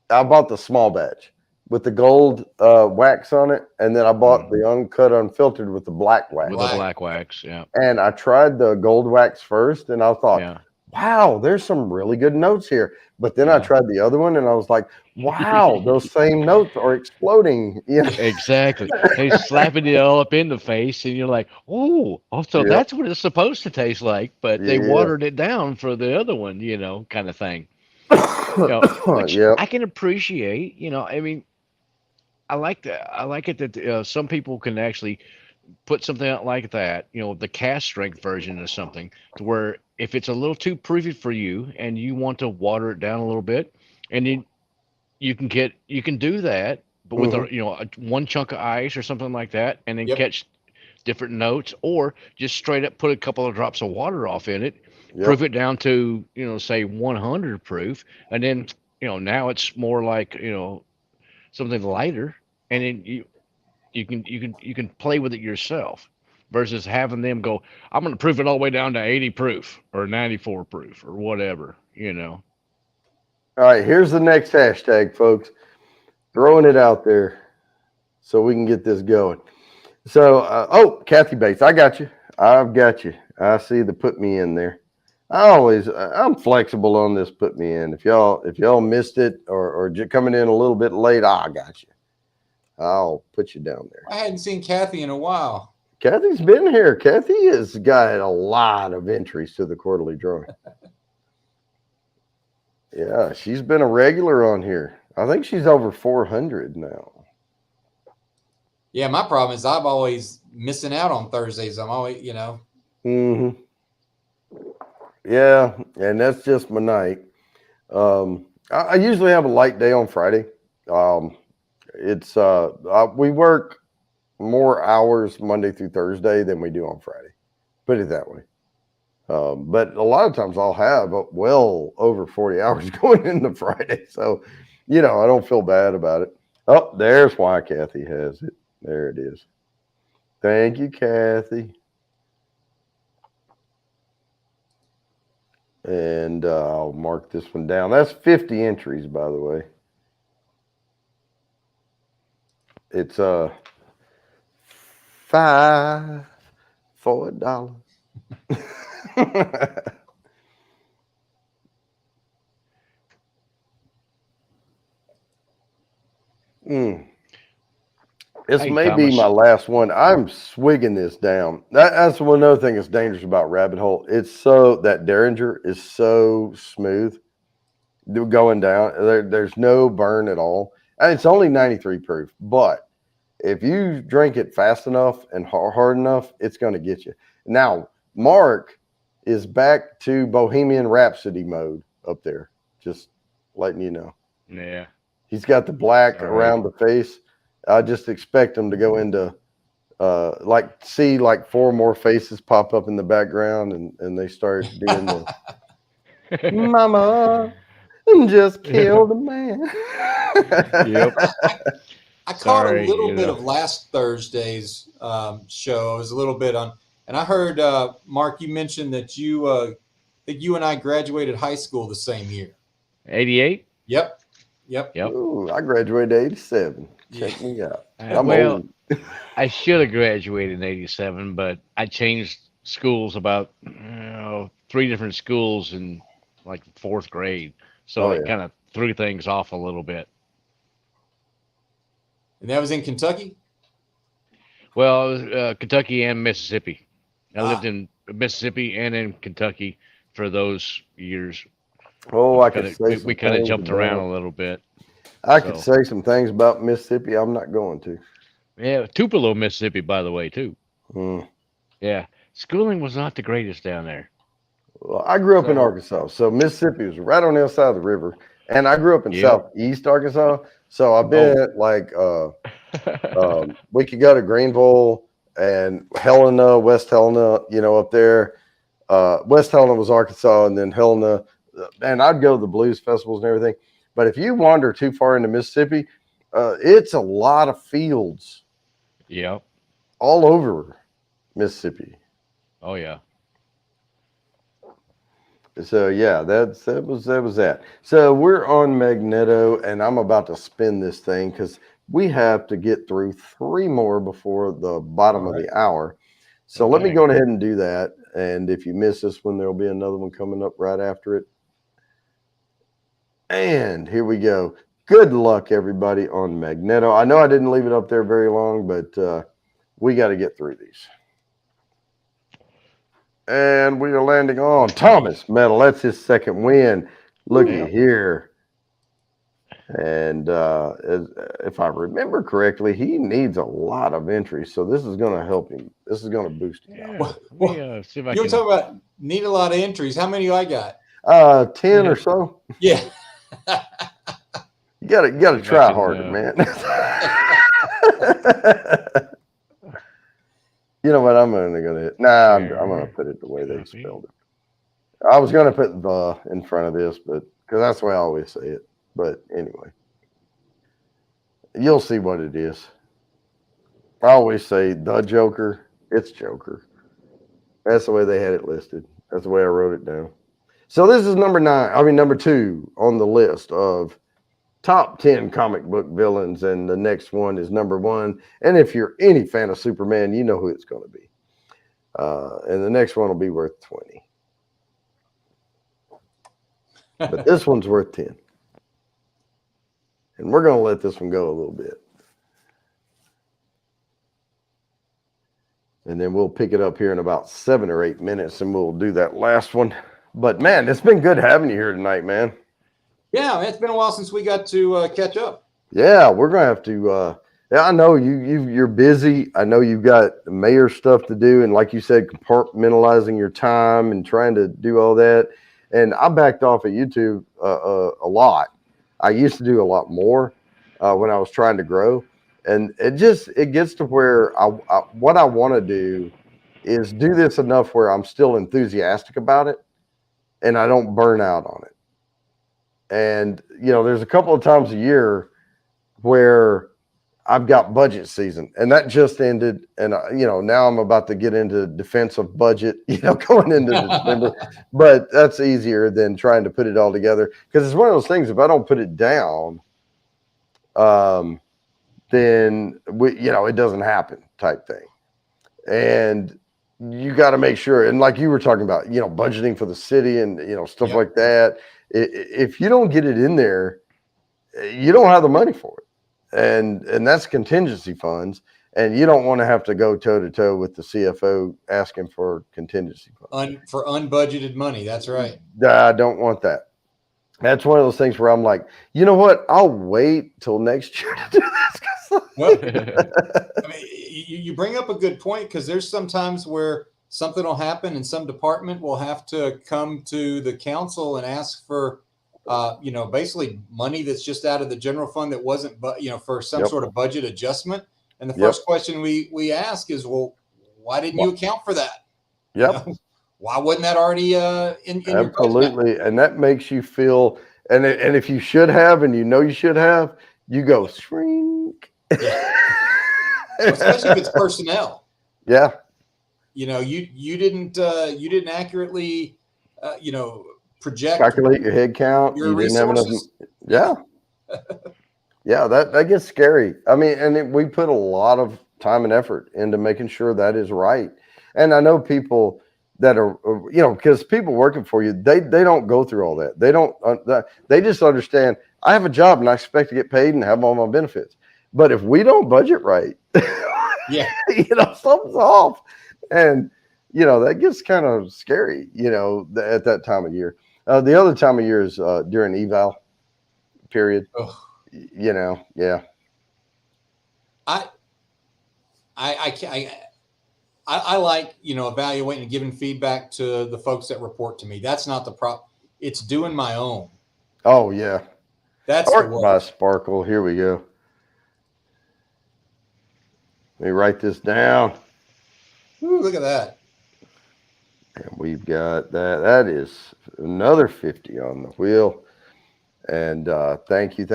I bought the small batch with the gold wax on it, and then I bought the uncut unfiltered with the black wax. With the black wax, yeah. And I tried the gold wax first, and I thought, wow, there's some really good notes here. But then I tried the other one, and I was like, wow, those same notes are exploding. Exactly. They slapping it all up in the face, and you're like, oh, so that's what it's supposed to taste like. But they watered it down for the other one, kind of thing. Which I can appreciate. I mean, I like that. I like it that some people can actually put something out like that, the cast strength version of something, to where if it's a little too proofy for you and you want to water it down a little bit, and then you can do that, but with one chunk of ice or something like that, and then catch different notes, or just straight up put a couple of drops of water off in it, proof it down to say 100 proof, and then now it's more like something lighter, and then you can play with it yourself versus having them go, I'm going to proof it all the way down to 80 proof or 94 proof or whatever, All right, here's the next hashtag, folks. Throwing it out there so we can get this going. So, Kathy Bates, I got you. I've got you. I see the put me in there. I'm flexible on this put me in. If y'all missed it or coming in a little bit late, I got you. I'll put you down there. I hadn't seen Kathy in a while. Kathy's been here. Kathy has got a lot of entries to the quarterly drawing. Yeah, she's been a regular on here. I think she's over 400 now. Yeah, my problem is I'm always missing out on Thursdays. I'm always, Mm-hmm. Yeah, and that's just my night. I usually have a light day on Friday. We work more hours Monday through Thursday than we do on Friday. Put it that way. But a lot of times I'll have well over 40 hours going into Friday. So, I don't feel bad about it. Oh, there's why Kathy has it. There it is. Thank you, Kathy. And I'll mark this one down. That's 50 entries, by the way. It's $5 for $1. This may be my last one. I'm swigging this down. That's one other thing that's dangerous about Rabbit Hole. It's that Derringer is so smooth going down. There's no burn at all. And it's only 93 proof, but if you drink it fast enough and hard enough, it's going to get you. Now, Mark is back to Bohemian Rhapsody mode up there. Just letting you know. Yeah. He's got the black around the face. I just expect him to go into see four more faces pop up in the background and they start doing the Mama just killed a man. Yep. I caught a little bit of last Thursday's show. I was a little bit on, and I heard Mark, you mentioned that you and I graduated high school the same year. 88? Yep. Ooh, I graduated in 87. Check me out. Old. I should have graduated in 87, but I changed schools about 3 different schools in like 4th grade. So it kind of threw things off a little bit. And that was in Kentucky? Well, it was Kentucky and Mississippi. I lived in Mississippi and in Kentucky for those years. Oh, we kind of jumped around a little bit. I could say some things about Mississippi. I'm not going to. Yeah, Tupelo, Mississippi, by the way, too. Yeah, schooling was not the greatest down there. Well, I grew up in Arkansas, so Mississippi was right on the other side of the river, and I grew up in southeast Arkansas. So I've been we could go to Greenville and Helena, West Helena, up there. West Helena was Arkansas, and then Helena, and I'd go to the blues festivals and everything. But if you wander too far into Mississippi, it's a lot of fields. Yeah. All over Mississippi. Oh yeah. So yeah, that was that. So we're on Magneto, and I'm about to spin this thing because we have to get through 3 more before the bottom of the hour. So let me go ahead and do that. And if you miss this one, there'll be another one coming up right after it. And here we go. Good luck, everybody, on Magneto. I know I didn't leave it up there very long, but we got to get through these. And we are landing on Thomas Metal. That's his second win. Looky here. And if I remember correctly, he needs a lot of entries. So this is going to help him. This is going to boost him. Well, see if I can... talking about need a lot of entries. How many do I got? 10 or so. Yeah. You gotta try harder, man. You know what? I'm only gonna I'm gonna put it the way they spelled it. I was gonna put the in front of this, but because that's the way I always say it. But anyway, you'll see what it is. I always say the Joker. It's Joker. That's the way they had it listed. That's the way I wrote it down. So this is number 2 on the list of top 10 comic book villains, and the next one is number 1. And if you're any fan of Superman, you know who it's going to be. And the next one will be worth 20. But this one's worth 10. And we're going to let this one go a little bit. And then we'll pick it up here in about 7 or 8 minutes, and we'll do that last one. But, man, it's been good having you here tonight, man. Yeah, it's been a while since we got to catch up. Yeah, we're going to have to I know you're busy. I know you've got mayor stuff to do. And like you said, compartmentalizing your time and trying to do all that. And I backed off of YouTube a lot. I used to do a lot more when I was trying to grow. And it gets to where what I want to do is do this enough where I'm still enthusiastic about it and I don't burn out on it. And, there's a couple of times a year where I've got budget season, and that just ended. And, now I'm about to get into defensive budget, going into December. But that's easier than trying to put it all together, because it's one of those things, if I don't put it down, then it doesn't happen type thing. And you got to make sure. And like you were talking about, budgeting for the city and, stuff like that. If you don't get it in there, you don't have the money for it. And that's contingency funds. And you don't want to have to go toe to toe with the CFO asking for contingency funds. For unbudgeted money. That's right. I don't want that. That's one of those things where I'm like, you know what? I'll wait till next year to do this. Well, I mean, you bring up a good point, because there's some times where something will happen and some department will have to come to the council and ask for, basically money that's just out of the general fund that wasn't, for some sort of budget adjustment. And the first question we ask is, well, why didn't you account for that? Yep. Why wasn't that already in your budget? Absolutely. And that makes you feel, and if you should have, and you should have, you go shrink. Yeah. Especially if it's personnel. Yeah. You didn't accurately project, calculate your head count. Your you resources. Didn't have enough. Yeah. Yeah, that gets scary. I mean, and we put a lot of time and effort into making sure that is right. And I know people that are, because people working for you, they don't go through all that. They don't. They just understand, I have a job and I expect to get paid and have all my benefits. But if we don't budget right, yeah, something's off. And, that gets kind of scary, at that time of year. The other time of year is during eval period. Oh. Yeah. I like, evaluating and giving feedback to the folks that report to me. That's not the problem. It's doing my own. Oh, yeah. That's the worst. By Sparkle. Here we go. Let me write this down. Ooh, look at that. And we've got that. That is another 50 on the wheel. And thank you.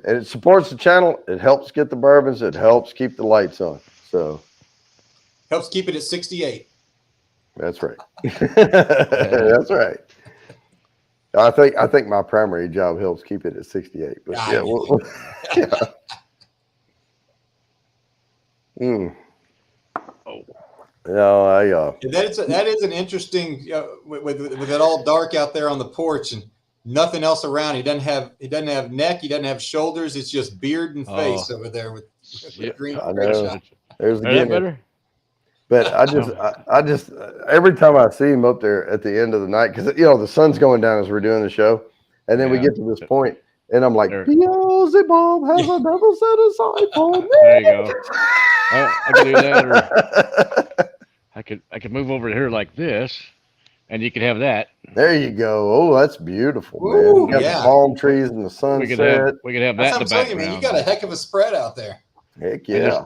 And it supports the channel. It helps get the bourbons. It helps keep the lights on. So helps keep it at 68. That's right. That's right. I think my primary job helps keep it at 68. But yeah. No, that is an interesting with it all dark out there on the porch and nothing else around. He doesn't have neck. He doesn't have shoulders. It's just beard and face over there with green. I know. There's that better. But I just every time I see him up there at the end of the night, because the sun's going down as we're doing the show, and then we get to this point, and I'm like, Beelzebub has another set aside for me. There you go. I could do that, or I could move over here like this, and you could have that. There you go. Oh, that's beautiful, Ooh, man. You got the palm trees and the sunset. We could have that in the background. Man, you got a heck of a spread out there. Heck yeah.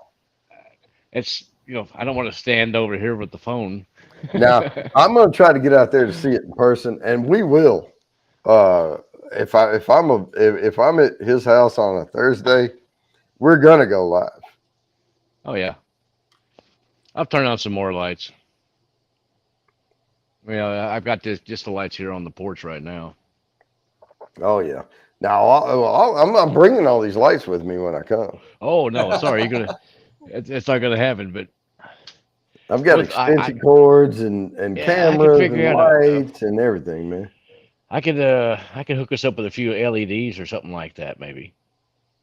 It's I don't want to stand over here with the phone. Now I'm going to try to get out there to see it in person, and we will. If I'm at his house on a Thursday, we're gonna go live. Oh yeah, I'll turn on some more lights. I've got just the lights here on the porch right now. Oh yeah. Now I'm not bringing all these lights with me when I come. Oh no, sorry, it's not gonna happen. But I've got extension cords and cameras and lights and everything, man. I could hook us up with a few LEDs or something like that, maybe.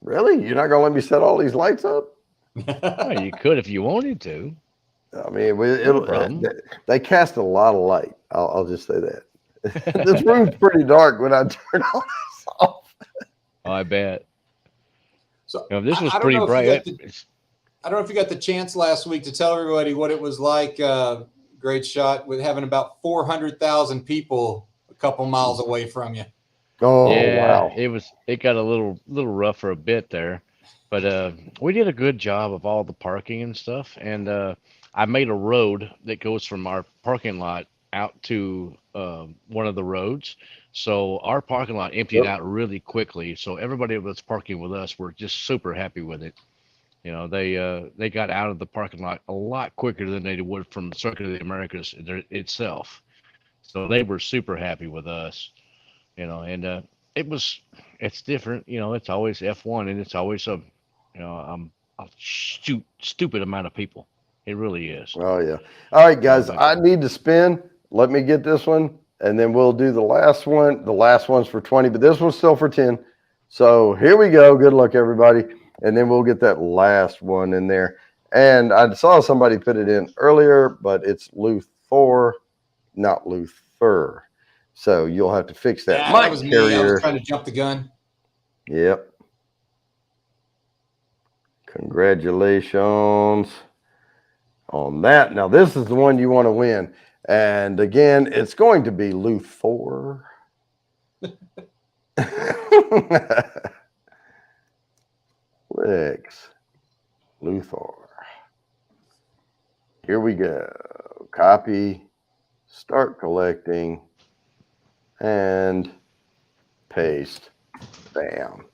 Really? You're not gonna let me set all these lights up? Well, you could if you wanted to. I mean, they cast a lot of light. I'll just say that. This room's pretty dark when I turn all this off. Oh, I bet. So this was pretty bright. I don't know if you got the chance last week to tell everybody what it was like. Great shot with having about 400,000 people a couple miles away from you. Oh, yeah, wow! It got a little rough for a bit there, But we did a good job of all the parking and stuff, and I made a road that goes from our parking lot out to one of the roads. So our parking lot emptied Yep. out really quickly. So everybody that's parking with us were just super happy with it. They got out of the parking lot a lot quicker than they would from Circuit of the Americas itself. So they were super happy with us. And it was it's different. It's always F1, and it's always a stupid amount of people. It really is. Oh yeah. All right, guys. But I need to spin. Let me get this one, and then we'll do the last one. The last one's for 20, but this one's still for 10. So here we go. Good luck, everybody. And then we'll get that last one in there. And I saw somebody put it in earlier, but it's Luther, not Luther. So you'll have to fix that. Yeah, Mike that was me. Carrier. I was trying to jump the gun. Yep. Congratulations on that. Now, this is the one you want to win. And again, it's going to be Luther. Lex Luthor. Here we go. Copy, start collecting, and paste. Bam.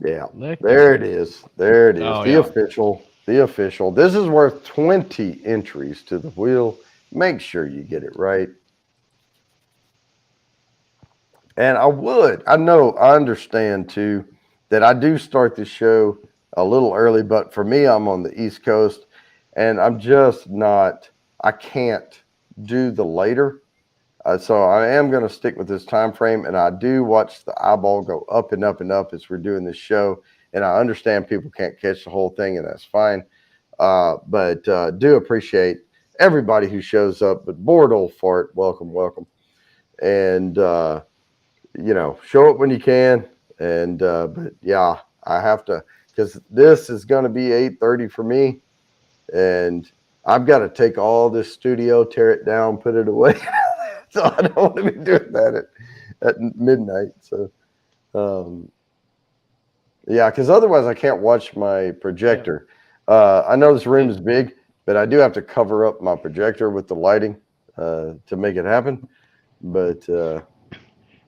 Yeah, there it is. There it is. Oh, the yeah. official. The official. This is worth 20 entries to the wheel. Make sure you get it right. And I understand too that I do start the show a little early, but for me, I'm on the East Coast and I'm just not, I can't do the later. So I am going to stick with this time frame, and I do watch the eyeball go up and up and up as we're doing this show. And I understand people can't catch the whole thing, and that's fine. But do appreciate everybody who shows up. But Bored Old Fart, welcome, welcome. And, show it when you can. And, but yeah, I have to, because this is going to be 8:30 for me. And I've got to take all this studio, tear it down, put it away. So I don't want to be doing that at midnight. So, yeah, because otherwise I can't watch my projector. I know this room is big, but I do have to cover up my projector with the lighting to make it happen. But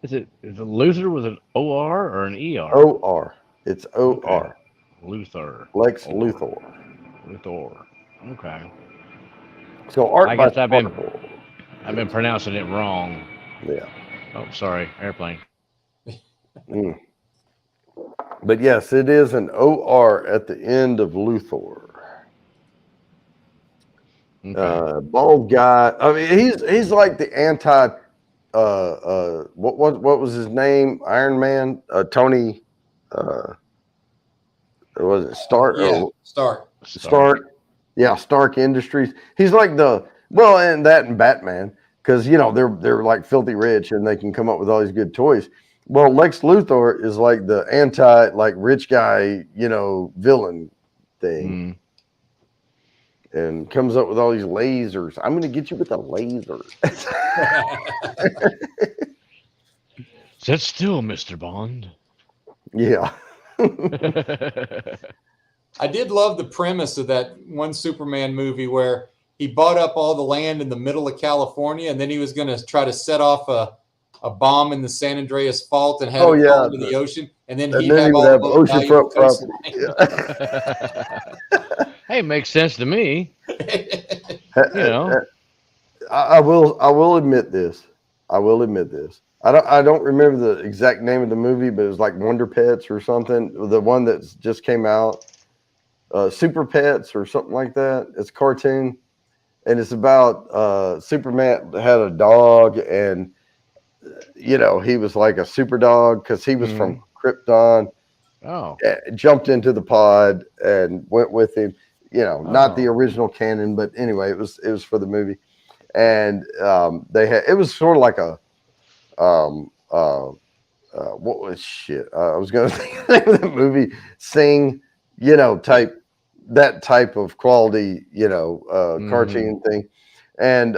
is it Luther with an OR or an ER? OR. It's OR. Okay. Luther. Lex Luthor. Luthor. Okay. So art I by guess I've been pronouncing it wrong. Yeah. Oh, sorry. Airplane. Mm. But yes, it is an OR at the end of Luthor. Okay. Bald guy. I mean, he's like the anti. What was his name? Iron Man. Tony. Was it Stark? Yeah, Stark. Stark. Yeah, Stark Industries. He's like and Batman, because they're like filthy rich and they can come up with all these good toys. Well, Lex Luthor is like the anti, like rich guy, villain thing, and comes up with all these lasers. I'm going to get you with a laser. Sit still, Mr. Bond. Yeah. I did love the premise of that one Superman movie where he bought up all the land in the middle of California, and then he was going to try to set off a bomb in the San Andreas Fault and have it fall into the ocean, and then he'd have all the oceanfront property. Yeah. Hey, makes sense to me. I will admit this. I don't remember the exact name of the movie, but it was like Wonder Pets or something. The one that just came out, Super Pets or something like that. It's a cartoon, and it's about Superman had a dog, and he was like a super dog because he was from Krypton. Oh, jumped into the pod and went with him. Not the original canon, but anyway, it was for the movie, and it was sort of like a what was shit? I was going to think of the name of the movie, Sing, type of quality, cartoon thing. And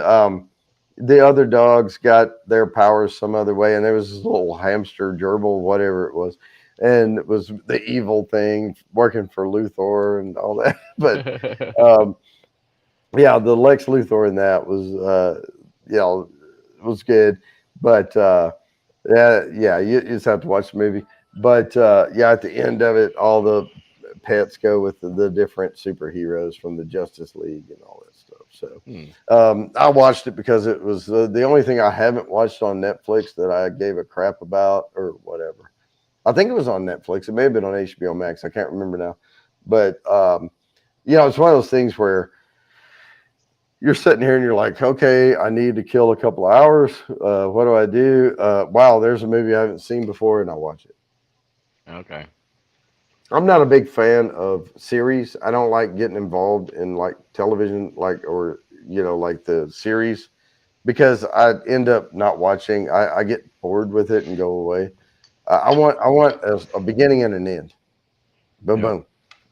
the other dogs got their powers some other way. And there was this little hamster gerbil, whatever it was. and it was the evil thing working for Luthor and all that. But yeah, the Lex Luthor in that was was good. But yeah, you just have to watch the movie. But yeah, at the end of it, all the pets go with the different superheroes from the Justice League and all that stuff. So I watched it because it was the only thing I haven't watched on Netflix that I gave a crap about or whatever. I think it was on Netflix. It may have been on HBO Max. I can't remember now. But it's one of those things where you're sitting here and you're like, okay, I need to kill a couple of hours. What do I do? Wow, there's a movie I haven't seen before, and I watch it. Okay. I'm not a big fan of series. I don't like getting involved in like television, like the series, because I end up not watching. I get bored with it and go away. I want a beginning and an end. Boom, boom.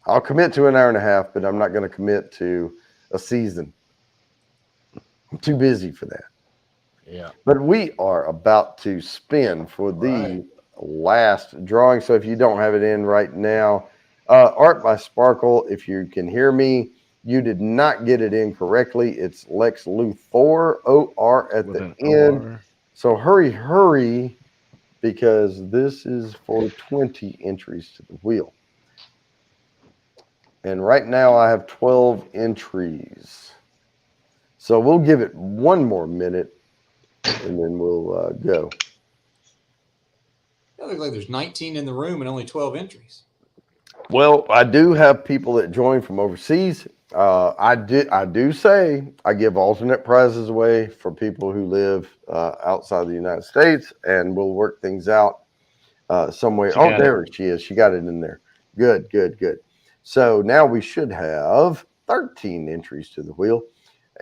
I'll commit to an hour and a half, but I'm not going to commit to a season. I'm too busy for that. Yeah. But we are about to spin for the last drawing. So if you don't have it in right now, Art by Sparkle, if you can hear me, you did not get it in correctly. It's Lex Luthor, O-R at the end. O-R. So hurry, because this is for 20 entries to the wheel. And right now I have 12 entries. So we'll give it one more minute, and then we'll go. It looks like there's 19 in the room and only 12 entries. Well, I do have people that join from overseas. I do say I give alternate prizes away for people who live outside the United States, and we'll work things out some way. Oh, there she is. She got it in there. Good. So now we should have 13 entries to the wheel.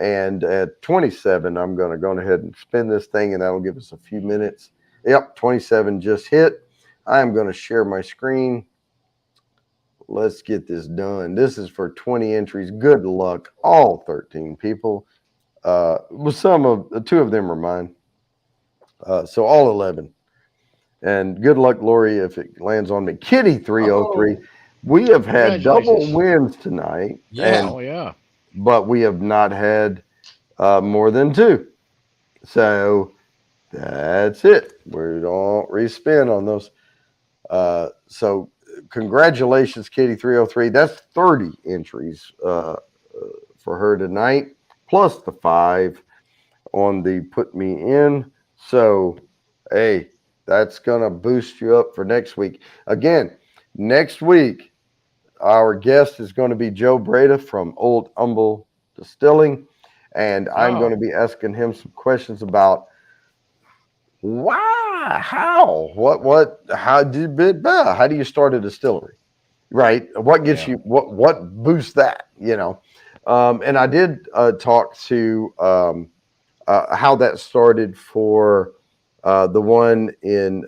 And at 27, I'm going to go ahead and spin this thing, and that'll give us a few minutes. Yep, 27 just hit. I'm going to share my screen. Let's get this done. This is for 20 entries. Good luck, all 13 people. With two of them are mine. So all 11. And good luck, Lori, if it lands on me. Kitty 303. We have had double wins tonight. Yeah. But we have not had more than 2. So that's it. We don't respin on those. So congratulations, Kitty 303. That's 30 entries for her tonight, plus the 5 on the put me in. So, hey, that's going to boost you up for next week. Again, next week, our guest is going to be Joe Breda from Old Humble Distilling, and I'm going to be asking him some questions about why, how, how do you start a distillery, right? What gets you, what boosts that, and I did talk to how that started for the one in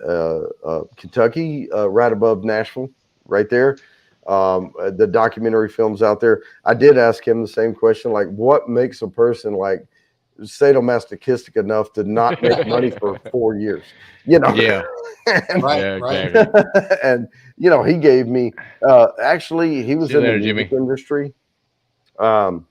Kentucky, right above Nashville, right there. The documentary films out there. I did ask him the same question, like what makes a person like sadomasochistic enough to not make money for 4 years, Yeah. Exactly. And he gave me actually he was in the music industry and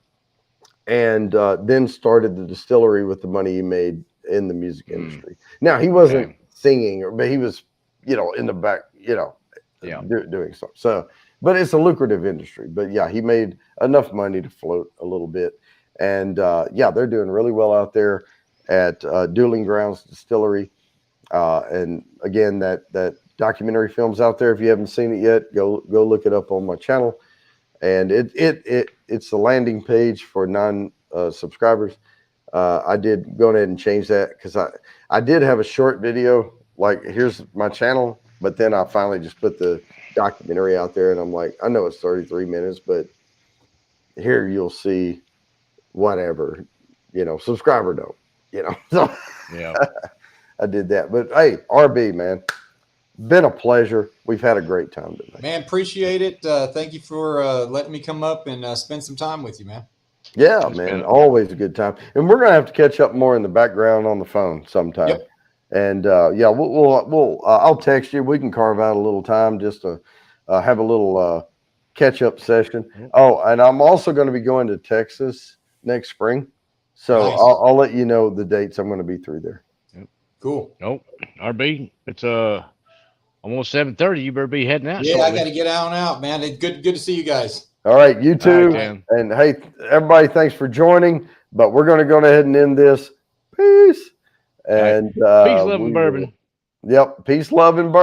then started the distillery with the money he made in the music industry. Now he wasn't singing, but he was in the back doing stuff. So but it's a lucrative industry. But yeah, he made enough money to float a little bit. And they're doing really well out there at Dueling Grounds Distillery. And again, that documentary film's out there. If you haven't seen it yet, go look it up on my channel. And it's the landing page for non-subscribers. I did go ahead and change that because I did have a short video, like here's my channel, but then I finally just put the documentary out there, and I'm like, I know it's 33 minutes, but here you'll see whatever, subscriber don't, so yeah. I did that. But hey, RB, man, been a pleasure. We've had a great time tonight, man. Appreciate it. Thank you for letting me come up and spend some time with you, man. Yeah, man, always a good time. And we're gonna have to catch up more in the background on the phone sometime. Yep. And yeah, I'll text you. We can carve out a little time just to have a little catch up session. Oh, and I'm also going to be going to Texas next spring, so Nice. I'll let you know the dates I'm going to be through there. Cool. Oh, RB, it's almost 7:30. You better be heading out. Yeah, shortly. I got to get out. Man, it's good to see you guys. All right, you too. All right, and hey, everybody, thanks for joining. But we're going to go ahead and end this. Peace. And peace, love, and bourbon. Yep, peace, love, and bourbon.